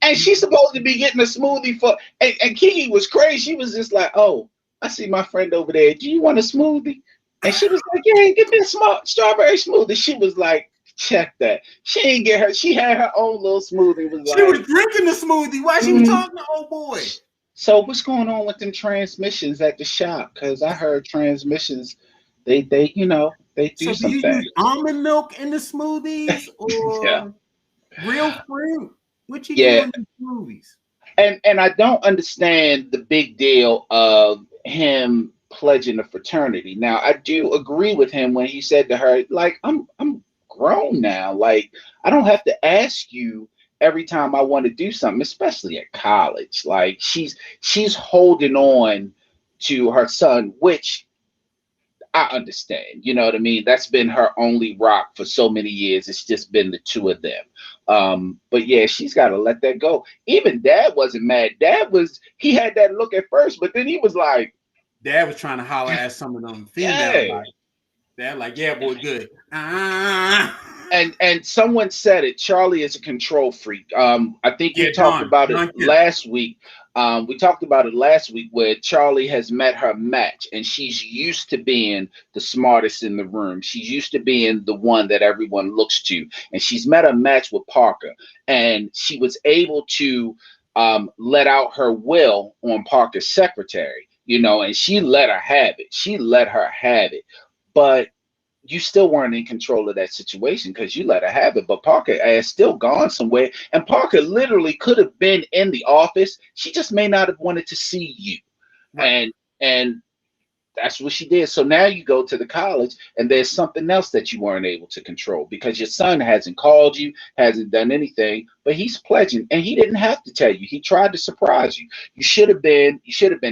and he, she's supposed to be getting a smoothie for and Kiki was crazy. She was just like, oh, I see my friend over there. Do you want a smoothie? And she was like, yeah, give me a small strawberry smoothie. She was like, check that. She didn't get her, she had her own little smoothie, was she was like, drinking the smoothie while she was mm. talking to old boy. So what's going on with them transmissions at the shop? Because I heard transmissions, they do So do some you use things. almond milk in the smoothies Yeah. or real fruit? What you Yeah, doing in the smoothies? and I don't understand the big deal of him pledging a fraternity. Now, I do agree with him when he said to her, like, I'm grown now. Like, I don't have to ask you every time I want to do something, especially at college. Like, she's holding on to her son, which I understand. You know what I mean? That's been her only rock for so many years. It's just been the two of them. But yeah, she's got to let that go. Even Dad wasn't mad. He had that look at first, but then he was like, Dad was trying to holler at some of them females yeah. like that, like, yeah, boy, good. Ah. And someone said it. Charlie is a control freak. I think we Yeah, talked about it Don Kemp. last week. We talked about it last week where Charlie has met her match, and she's used to being the smartest in the room. She's used to being the one that everyone looks to, and she's met a match with Parker, and she was able to let out her will on Parker's secretary. And she let her have it. She let her have it, but you still weren't in control of that situation because you let her have it. But Parker has still gone somewhere, and Parker literally could have been in the office. She just may not have wanted to see you, Right. and that's what she did. So now you go to the college, and there's something else that you weren't able to control because your son hasn't called you, hasn't done anything, but he's pledging, and he didn't have to tell you. He tried to surprise you. You should have been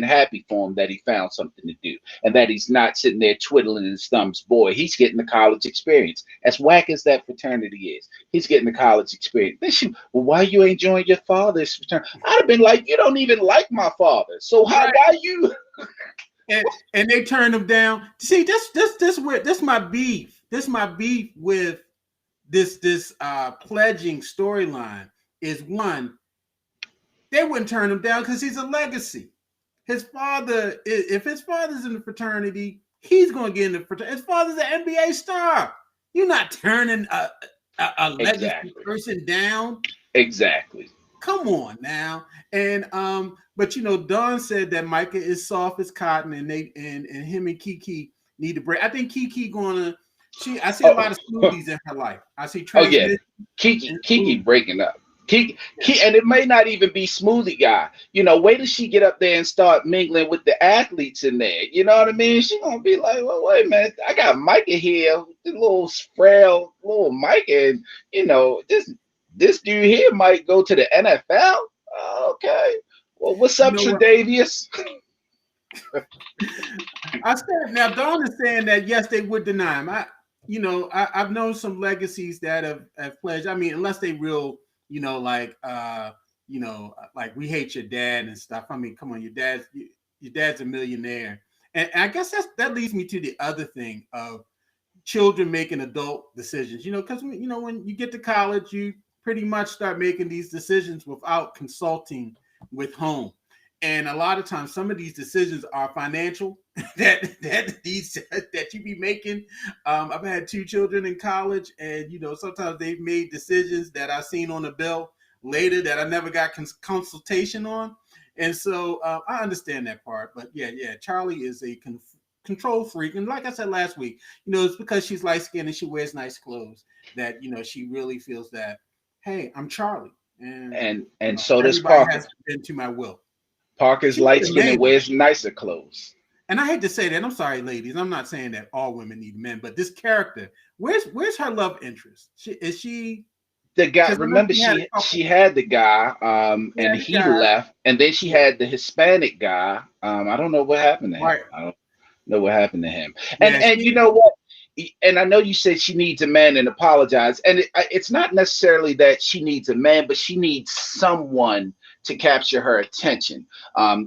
happy for him that he found something to do, and that he's not sitting there twiddling his thumbs. Boy, he's getting the college experience. As whack as that fraternity is, he's getting the college experience. Then well, why you ain't joined your father's fraternity? I'd have been like, you don't even like my father, so Right. why you? And they turned them down. See, this my beef. This my beef with this pledging storyline is one, they wouldn't turn him down because he's a legacy. His father, if his father's in the fraternity, he's going to get in the fraternity. His father's an NBA star. You're not turning a legacy Exactly. person down. Exactly. Come on now. And but Dawn said that Micah is soft as cotton, and and him and Kiki need to break. I think Kiki gonna. I see a Oh, lot of smoothies in her life. I see oh yeah. transmission Kiki, and Kiki smoothies. breaking up. Yeah. And it may not even be Smoothie Guy. Wait till she get up there and start mingling with the athletes in there. You know what I mean? She gonna be like, well, wait a minute, I got Micah here, the little frail little Micah, and this dude here might go to the NFL. Okay. Well, what's You up, know what? Tre'Davious? I said now. Dawn is saying that yes, they would deny him. I've known some legacies that have pledged. I mean, unless they real, like we hate your dad and stuff. I mean, come on, your dad's a millionaire, and I guess that leads me to the other thing of children making adult decisions. Because when you get to college, pretty much start making these decisions without consulting with home. And a lot of times, some of these decisions are financial that you be making. I've had two children in college, and sometimes they've made decisions that I've seen on the bill later that I never got consultation on. And so I understand that part. But yeah, Charlie is a control freak, and like I said last week, it's because she's light skinned and she wears nice clothes that she really feels that, hey, I'm Charlie, and and so does everybody Parker. has to bend to my will. Parker's She needs light a skinned and man, wears nicer clothes. and I hate to say that. I'm sorry, ladies. I'm not saying that all women need men, but this character, where's her love interest? Is she? The guy, Because I know remember, she had a she couple. had the guy, and Yeah, the he guy. left, and then she Yeah, had the Hispanic guy. I don't know what happened to him. right. I don't know what happened to him. Yeah, And you she. know what? And I know you said she needs a man and apologize, and it's not necessarily that she needs a man, but she needs someone to capture her attention.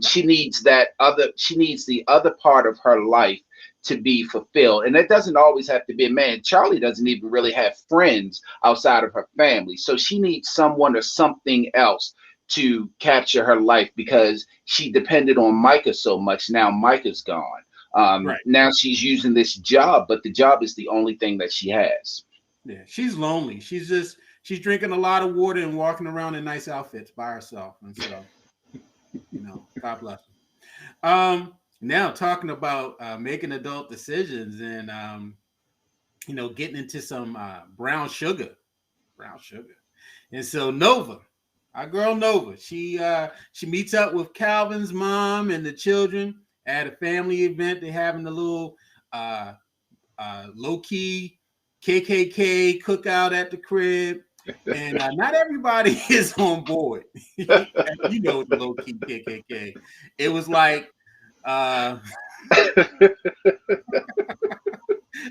She needs that other. She needs the other part of her life to be fulfilled, and it doesn't always have to be a man. Charlie doesn't even really have friends outside of her family, so she needs someone or something else to capture her life because she depended on Micah so much. Now Micah's gone. Right. Now she's using this job, but the job is the only thing that she has. Yeah, she's lonely. She's drinking a lot of water and walking around in nice outfits by herself, and so God bless her. Now talking about making adult decisions and getting into some brown sugar, and so Nova, our girl Nova, she meets up with Calvin's mom and the children at a family event. They're having a little uh, low key KKK cookout at the crib, and not everybody is on board. The low key KKK. It was like uh,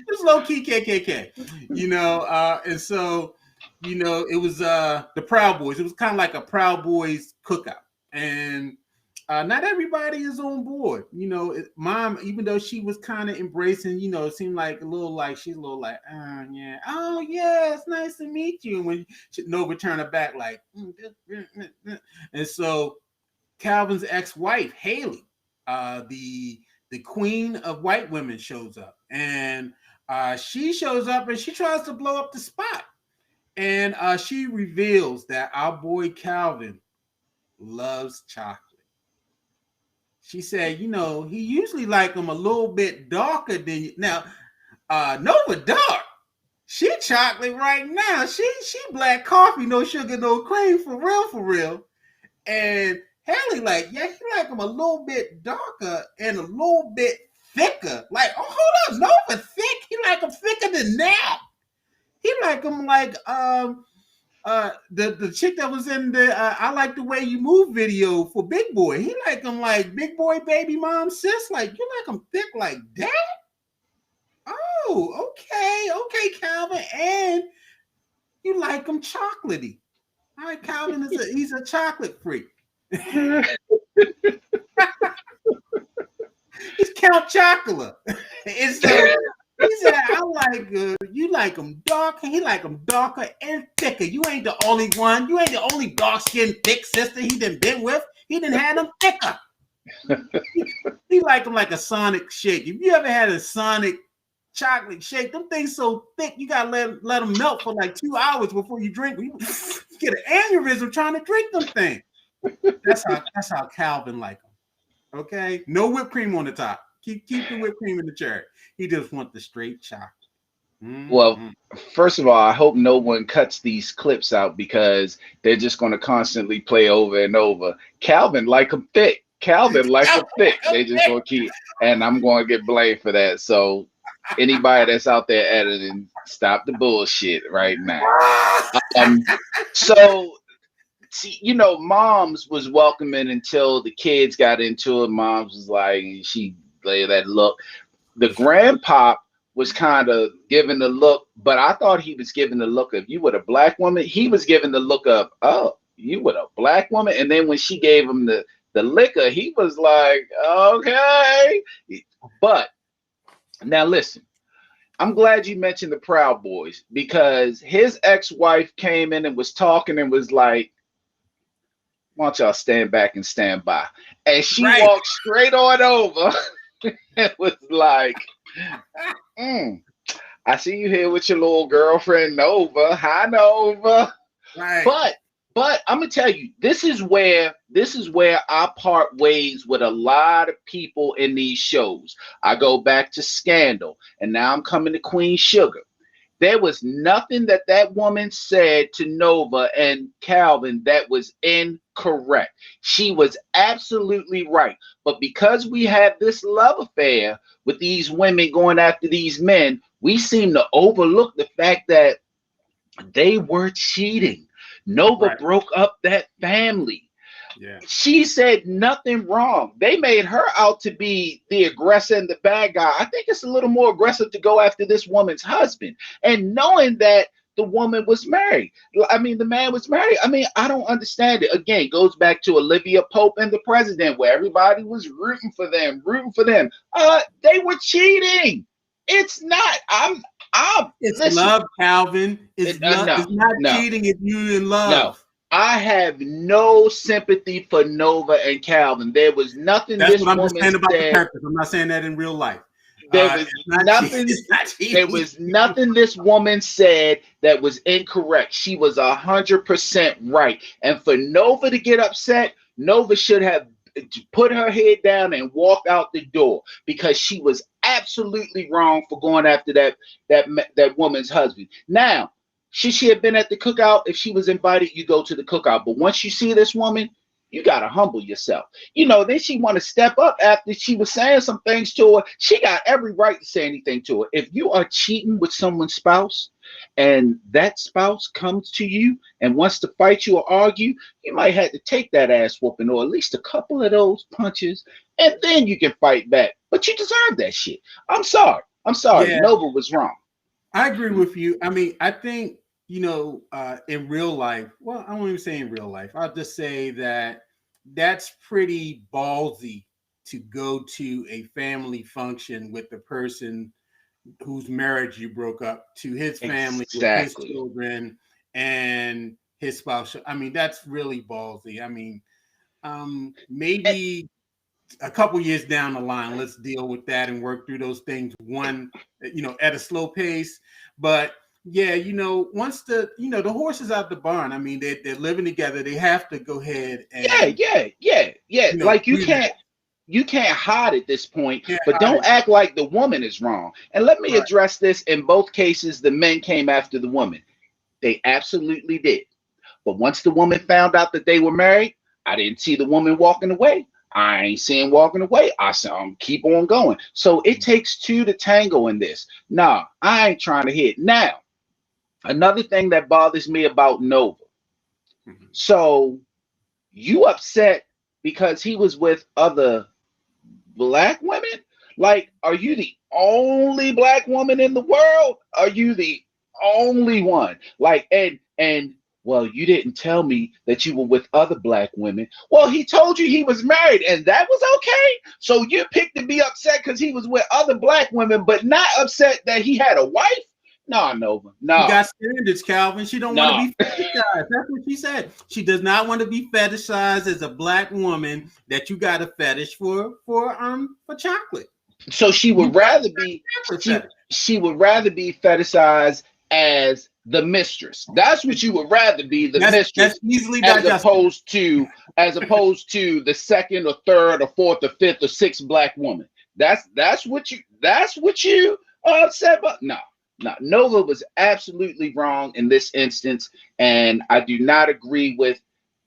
it's low key KKK, and so it was the Proud Boys. It was kind of like a Proud Boys cookout, and not everybody is on board. Mom, even though she was kind of embracing, it seemed like she's a little like, yeah, oh yeah, it's nice to meet you. And when Nova turned her back, like, and so Calvin's ex-wife Haley, the queen of white women, shows up, and she shows up and she tries to blow up the spot, and she reveals that our boy Calvin loves chocolate. She said, he usually like them a little bit darker than you. Now, Nova dark. She chocolate right now. She black coffee, no sugar, no cream, for real, for real. And Haley like, yeah, he like them a little bit darker and a little bit thicker. Like, oh, hold up, Nova thick. He like them thicker than that. He like them like the chick that was in the I Like the Way You Move video for Big Boy. He like them like Big Boy baby mom sis. Like, you like them thick like that? Oh, okay, Calvin. And you like them chocolatey. All right, Calvin he's a chocolate freak. He's Count Chocula. And so he said, I like you like them dark. He like them darker and thicker. You ain't the only one. You ain't the only dark-skinned thick sister he done been with. He done had them thicker. He like them like a Sonic shake. If you ever had a Sonic chocolate shake, them things so thick you gotta let them melt for like 2 hours before you drink. You get an aneurysm trying to drink them things. That's how Calvin like them. Okay, no whipped cream on the top. Keep the whipped cream in the cherry. He just want the straight chocolate. Well, Mm-hmm. first of all, I hope no one cuts these clips out because they're just going to constantly play over and over. Calvin like them thick. Calvin like them thick. They just going to keep, and I'm going to get blamed for that. So anybody that's out there editing, stop the bullshit right now. Um, so see, moms was welcoming until the kids got into it. Moms was like, she gave that look. The grandpop was kind of giving the look, but I thought he was giving the look of, you with a black woman. He was giving the look of, oh, you with a black woman. And then when she gave him the liquor, he was like, okay. But now listen, I'm glad you mentioned the Proud Boys because his ex-wife came in and was talking and was like, "Why don't y'all stand back and stand by?" And she Right. walked straight on over and was like, mm, "I see you here with your little girlfriend Nova. Hi, Nova." Right. But I'm gonna tell you, this is where I part ways with a lot of people in these shows. I go back to Scandal, and now I'm coming to Queen Sugar. There was nothing that that woman said to Nova and Calvin that was incorrect. She was absolutely right. But because we had this love affair with these women going after these men, we seem to overlook the fact that they were cheating. Nova Right. broke up that family. Yeah. She said nothing wrong. They made her out to be the aggressor and the bad guy. I think it's a little more aggressive to go after this woman's husband. And knowing that the woman was married. I mean, the man was married. I mean, I don't understand it. Again, goes back to Olivia Pope and the president, where everybody was rooting for them, rooting for them. They were cheating. It's not. I'm. It's Listen. love, Calvin. It's love. No, It's not no, cheating if you in no. love. I have no sympathy for Nova and Calvin. There was nothing That's this what I'm just woman saying about the said. characters. I'm not saying that in real life. There was It's not cheating. nothing. It's not There cheating. was nothing this woman said that was incorrect. She was 100% right. And for Nova to get upset, Nova should have put her head down and walked out the door because she was absolutely wrong for going after that woman's husband. Now, should she have been at the cookout? If she was invited, you go to the cookout. But once you see this woman, you gotta humble yourself. Then she want to step up after she was saying some things to her. She got every right to say anything to her. If you are cheating with someone's spouse and that spouse comes to you and wants to fight you or argue, you might have to take that ass whooping or at least a couple of those punches, and then you can fight back. But you deserve that shit. I'm sorry. I'm sorry. Yeah, Nova was wrong. I agree with you. I mean, I think, in real life, well, I won't even say in real life. I'll just say that that's pretty ballsy to go to a family function with the person whose marriage you broke up, to his family with his Exactly. children and his spouse. I mean, that's really ballsy. I mean, And, maybe a couple years down the line, let's deal with that and work through those things one, at a slow pace. But yeah, once the horse is out the barn, I mean, they're living together. They have to go ahead yeah, and, yeah, yeah, yeah. Like you do that. can't you can't hide at this point, Can't but hide don't it. act like the woman is wrong. And let me Right. address this. In both cases, the men came after the woman. They absolutely did. But once the woman found out that they were married, I didn't see the woman walking away. I ain't seeing walking away. I saw them keep on going. So it takes two to tango in this. Nah, I ain't trying to hit. Now, another thing that bothers me about Nova. Mhm. So you upset because he was with other black women? Like, are you the only black woman in the world? Are you the only one? Like, and well, you didn't tell me that you were with other black women. Well, he told you he was married, and that was okay. So you picked to be upset because he was with other black women, but not upset that he had a wife? No, Nova. She No, got standards, Calvin. She don't want to no. be fetishized. That's what she said. She does not want to be fetishized as a black woman. That you got a fetish for chocolate. So she You would got rather a be chocolate she fetish. she would rather be fetishized as the mistress. That's what you would rather be, the That's mistress, easily as digestible. opposed to the second or third or fourth or fifth or sixth black woman. That's what you are upset about. No, no. Nova was absolutely wrong in this instance, and I do not agree with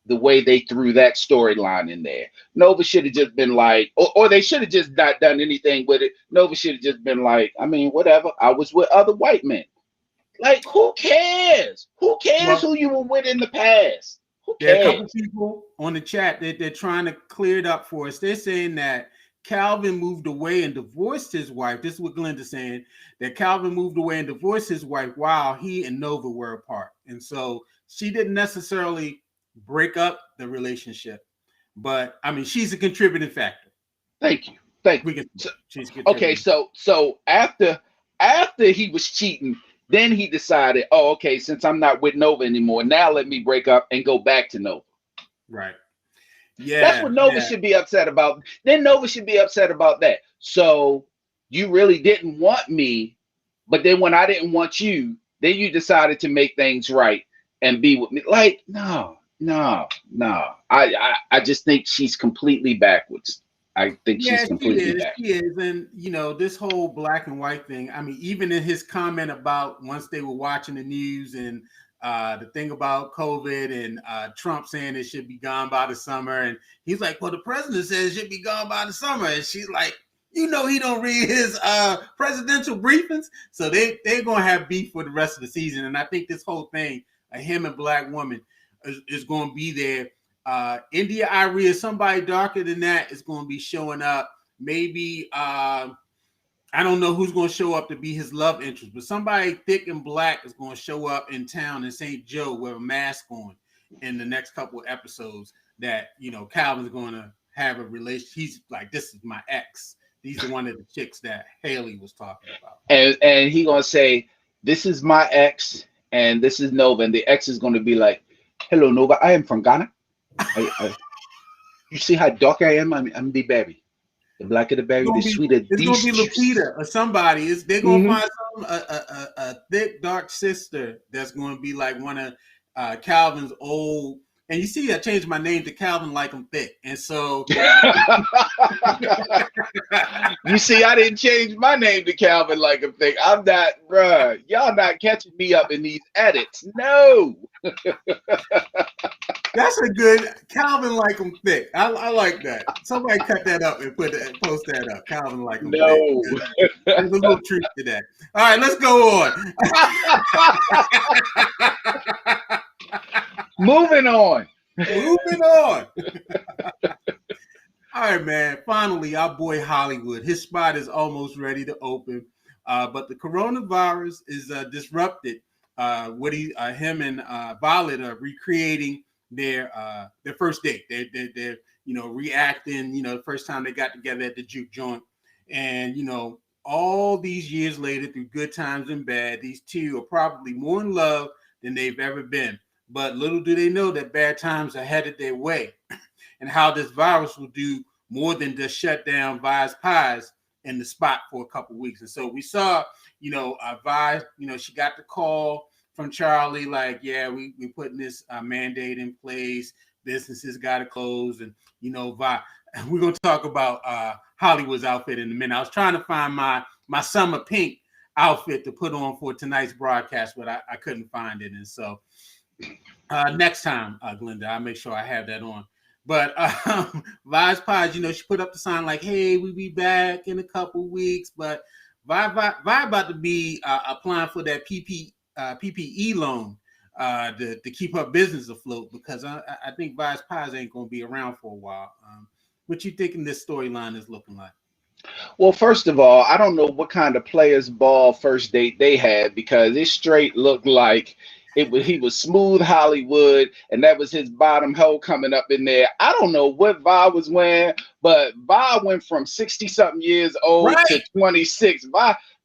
the way they threw that storyline in there. Nova should have just been like, or they should have just not done anything with it. Nova should have just been like, I mean, whatever. I was with other white men. Like, who cares? Who cares Well, who you were with in the past? Who there are a couple cares? people on the chat that they're trying to clear it up for us. They're saying that Calvin moved away and divorced his wife. This is what Glenda's saying, that Calvin moved away and divorced his wife while he and Nova were apart. And so she didn't necessarily break up the relationship, but I mean, she's a contributing factor. Thank you. Thank We you. can So, she's okay, contributing. so after After he was cheating, then he decided, oh, okay, since I'm not with Nova anymore, now let me break up and go back to Nova. Right. That's Yeah. what Nova Yeah. should be upset about. Then Nova should be upset about that. So you really didn't want me, but then when I didn't want you, then you decided to make things right and be with me. Like, no, no, no. I just think she's completely backwards. I think she's Yeah, she completely is. back. She is. And, this whole black and white thing, I mean, even in his comment about once they were watching the news and the thing about COVID and Trump saying it should be gone by the summer. And he's like, well, the president says it should be gone by the summer. And she's like, he don't read his presidential briefings. So they're going to have beef for the rest of the season. And I think this whole thing, a him and black woman, is going to be there. India Irie, somebody darker than that, is going to be showing up. Maybe I don't know who's going to show up to be his love interest, but somebody thick and black is going to show up in town in St. Joe with a mask on in the next couple of episodes. That Calvin's going to have a relation. He's like, this is my ex. These are one of the chicks that Haley was talking about. And he gonna say, this is my ex, and this is Nova, and the ex is gonna be like, hello Nova, I am from Ghana. You see how dark I am? I'm the berry. The blacker the berry, the sweeter It's gonna this be juice. Lupita or somebody. They're gonna Hmm. find a thick dark sister that's gonna be like one of Calvin's old. And you see, I changed my name to Calvin like I'm thick, and so You see, I didn't change my name to Calvin like a thing. I'm not, bruh. Y'all not catching me up in these edits. No. that's a good Calvin like I'm thick. I like that. Somebody cut that up and post that up. Calvin like I'm thick. No. There's a little treat to that. All right, let's go on. Moving on. Moving on. All right, man. Finally, our boy Hollywood. His spot is almost ready to open, but the coronavirus is disrupted. Him and Violet are recreating their first date. They're reacting. The first time they got together at the juke joint, and all these years later, through good times and bad, these two are probably more in love than they've ever been. But little do they know that bad times are headed their way, and how this virus will do more than just shut down Vi's Pies in the spot for a couple of weeks. And so we saw, Vi, she got the call from Charlie, like, yeah, we putting this mandate in place. Businesses got to close. And, Vi, we're going to talk about Hollywood's outfit in a minute. I was trying to find my summer pink outfit to put on for tonight's broadcast, but I couldn't find it. And so next time, Glenda, I'll make sure I have that on. But Vi's Pies, she put up the sign like, hey, we'll be back in a couple weeks. But Vi about to be applying for that PPE loan to keep her business afloat, because I think Vi's Pies ain't going to be around for a while. What you thinking this storyline is looking like? Well, first of all, I don't know what kind of players ball first date they had, because it straight looked like he was smooth Hollywood, and that was his bottom hoe coming up in there. I don't know what Vi was wearing, but Vi went from 60 something years old to Right. 26.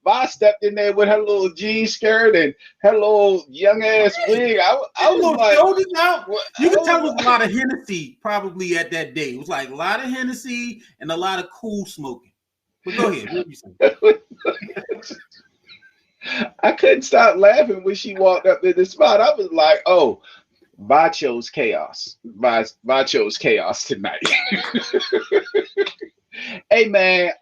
Vi stepped in there with her little jean skirt and her little young ass wig. I was like, shoulders out. what? You can tell it was a lot of Hennessy probably at that day. It was like a lot of Hennessy and a lot of cool smoking. But go ahead. What you saying? I couldn't stop laughing when she walked up in the spot. I was like, oh, Vi chose chaos. Vi chose chaos tonight. Hey man,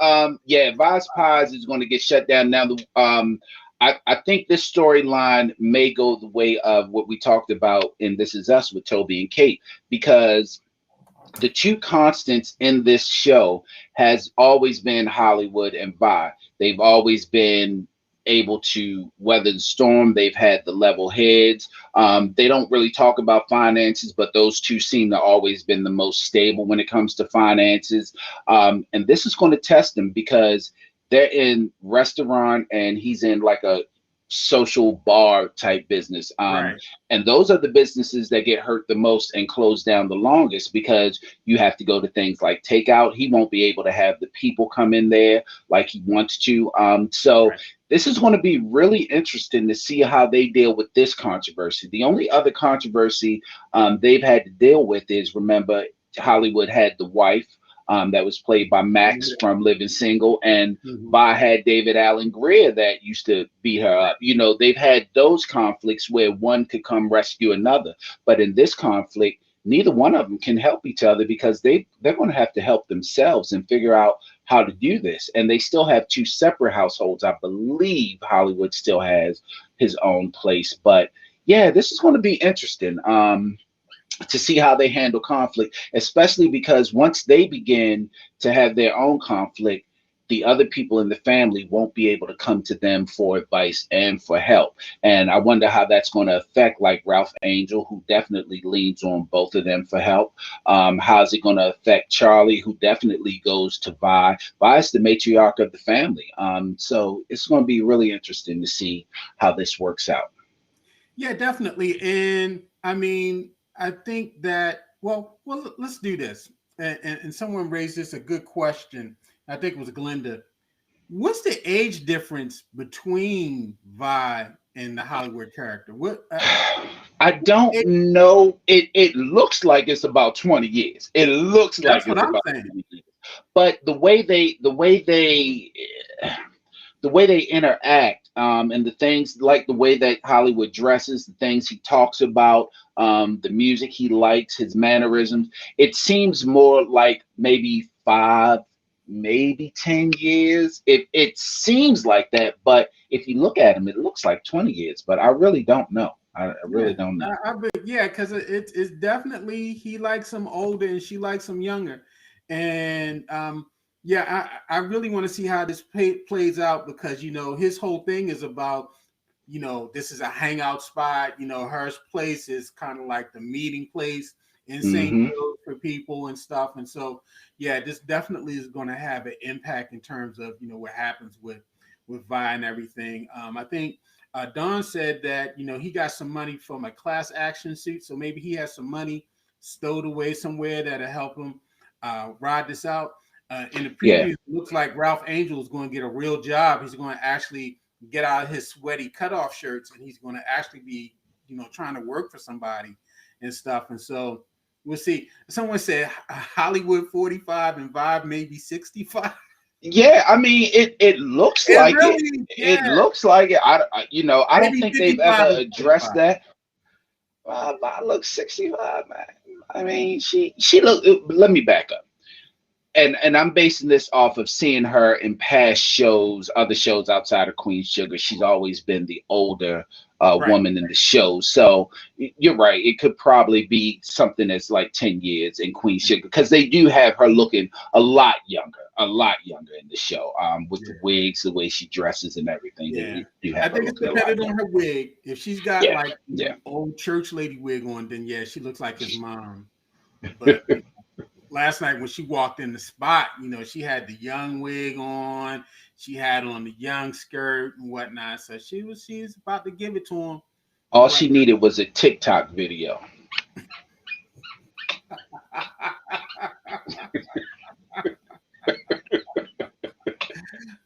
yeah, Vi's Pies is going to get shut down now. I think this storyline may go the way of what we talked about in This Is Us with Toby and Kate, because the two constants in this show has always been Hollywood and Vi. They've always been able to weather the storm. They've had the level heads. They don't really talk about finances, but those two seem to always been the most stable when it comes to finances. And this is going to test them, because they're in restaurant and he's in like a social bar type business. Right. And those are the businesses that get hurt the most and close down the longest, because you have to go to things like takeout. He won't be able to have the people come in there like he wants to. So Right. this is going to be really interesting to see how they deal with this controversy. The only other controversy they've had to deal with is, remember, Hollywood had the wife that was played by Max from Living Single, and Mhm. Vi had David Allen Greer that used to beat her up. You know, they've had those conflicts where one could come rescue another, but in this conflict, neither one of them can help each other because they're going to have to help themselves and figure out how to do this. And they still have two separate households. I believe Hollywood still has his own place, but yeah, this is going to be interesting. To see how they handle conflict, especially because once they begin to have their own conflict, the other people in the family won't be able to come to them for advice and for help. And I wonder how that's going to affect, like, Ralph Angel, who definitely leans on both of them for help. How's it going to affect Charlie, who definitely goes to Vi? Vi is the matriarch of the family. So it's going to be really interesting to see how this works out. Yeah, definitely. And I mean, I think that let's do this. And someone raised this a good question. I think it was Glenda. What's the age difference between Vi and the Hollywood character? I don't Age- know. It looks like it's about 20 years. It looks like that's what it's I'm about saying. 20 years. But the way they interact, and the things, like the way that Hollywood dresses, the things he talks about, the music he likes, his mannerisms, it seems more like maybe 5, maybe 10 years. It seems like that, but if you look at him, it looks like 20 years. But I really don't know. I really Yeah, don't know. yeah, because it's definitely he likes them older and she likes them younger, and yeah, I really want to see how this plays out because his whole thing is about this is a hangout spot. Her place is kind of like the meeting place in St. Hmm. Louis for people and stuff, and so yeah, this definitely is going to have an impact in terms of what happens with Vi and everything. I think Don said that he got some money from a class action suit, so maybe he has some money stowed away somewhere that'll help him ride this out. In the Yeah. preview, it looks like Ralph Angel is going to get a real job. He's going to actually get out of his sweaty cutoff shirts, and he's going to actually be trying to work for somebody and stuff. And so we'll see. Someone said Hollywood 45 and Vibe maybe 65. Yeah, I mean, it looks It like it. really, It yeah, looks like it. I don't maybe think they've 55 ever and addressed 45. that. I look 65, man. I mean, she look. Let me back up. And I'm basing this off of seeing her in past shows, other shows outside of Queen Sugar. She's always been the older Right. woman in the show. So you're right. It could probably be something that's like 10 years in Queen Sugar because they do have her looking a lot younger in the show. With the Yeah. wigs, the way she dresses, and everything, they Yeah. do I have her think it's looking a lot dependent on younger. her wig. If she's got Yeah, like yeah. old church lady wig on, then yeah, she looks like his mom. But last night when she walked in the spot, she had the young wig on, she had on the young skirt and whatnot. So she's about to give it to him and All she whatnot. needed was a TikTok video.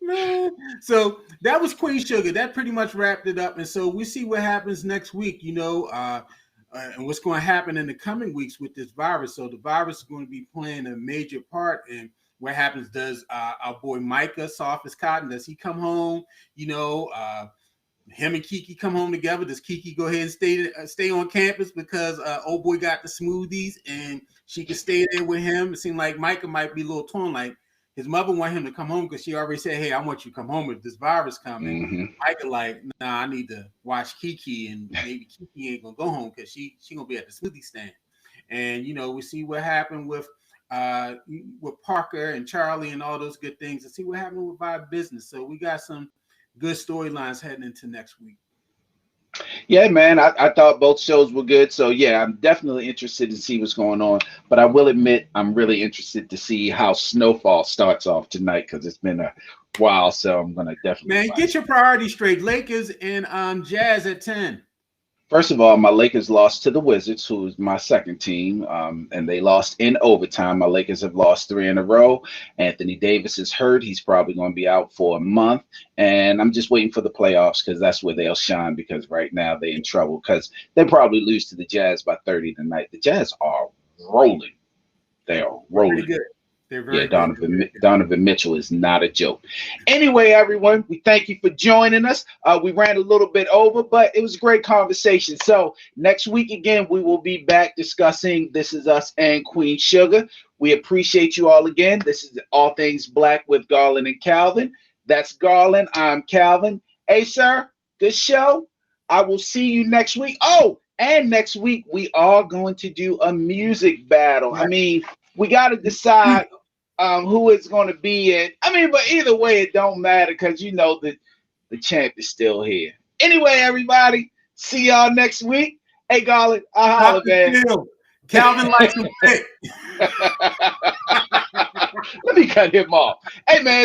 Man. So that was Queen Sugar. That pretty much wrapped it up. And so we see what happens next week, and what's going to happen in the coming weeks with this virus. So the virus is going to be playing a major part in what happens. Does our boy Micah, soft as cotton, does he come home? Him and Kiki come home together. Does Kiki go ahead and stay on campus because old boy got the smoothies and she can stay there with him? It seemed like Micah might be a little torn. Like his mother want him to come home because she already said, "Hey, I want you to come home if this virus coming." Hmm. Micah like, "Nah, I need to watch Kiki, and maybe Kiki ain't gonna go home because she gonna be at the smoothie stand." And we see what happened with Parker and Charlie and all those good things, and see what happened with Vibe Business. So we got some good storylines heading into next week. Yeah, man, I thought both shows were good. So yeah, I'm definitely interested to see what's going on. But I will admit, I'm really interested to see how Snowfall starts off tonight because it's been a while. So I'm gonna definitely Man, get watch your priorities straight. Lakers and Jazz at 10. First of all, my Lakers lost to the Wizards, who is my second team, and they lost in overtime. My Lakers have lost three in a row. Anthony Davis is hurt. He's probably going to be out for a month. And I'm just waiting for the playoffs because that's where they'll shine because right now they're in trouble because they probably lose to the Jazz by 30 tonight. The Jazz are rolling. They are They're pretty rolling. good. They're Yeah, very good. They're very good. Donovan Mitchell is not a joke. Anyway, everyone, we thank you for joining us. We ran a little bit over, but it was a great conversation. So next week again, we will be back discussing This Is Us and Queen Sugar. We appreciate you all again. This is All Things Black with Garland and Calvin. That's Garland. I'm Calvin. Hey, sir, good show. I will see you next week. Oh, and next week we are going to do a music battle. I Right. mean, we got to decide who it's going to be in. I mean, but either way, it don't matter because you know that the champ is still here. Anyway, everybody, see y'all next week. Hey, Garland, I holla, Dr. man. Phil, Calvin likes to pick. Let me cut him off. Hey, man.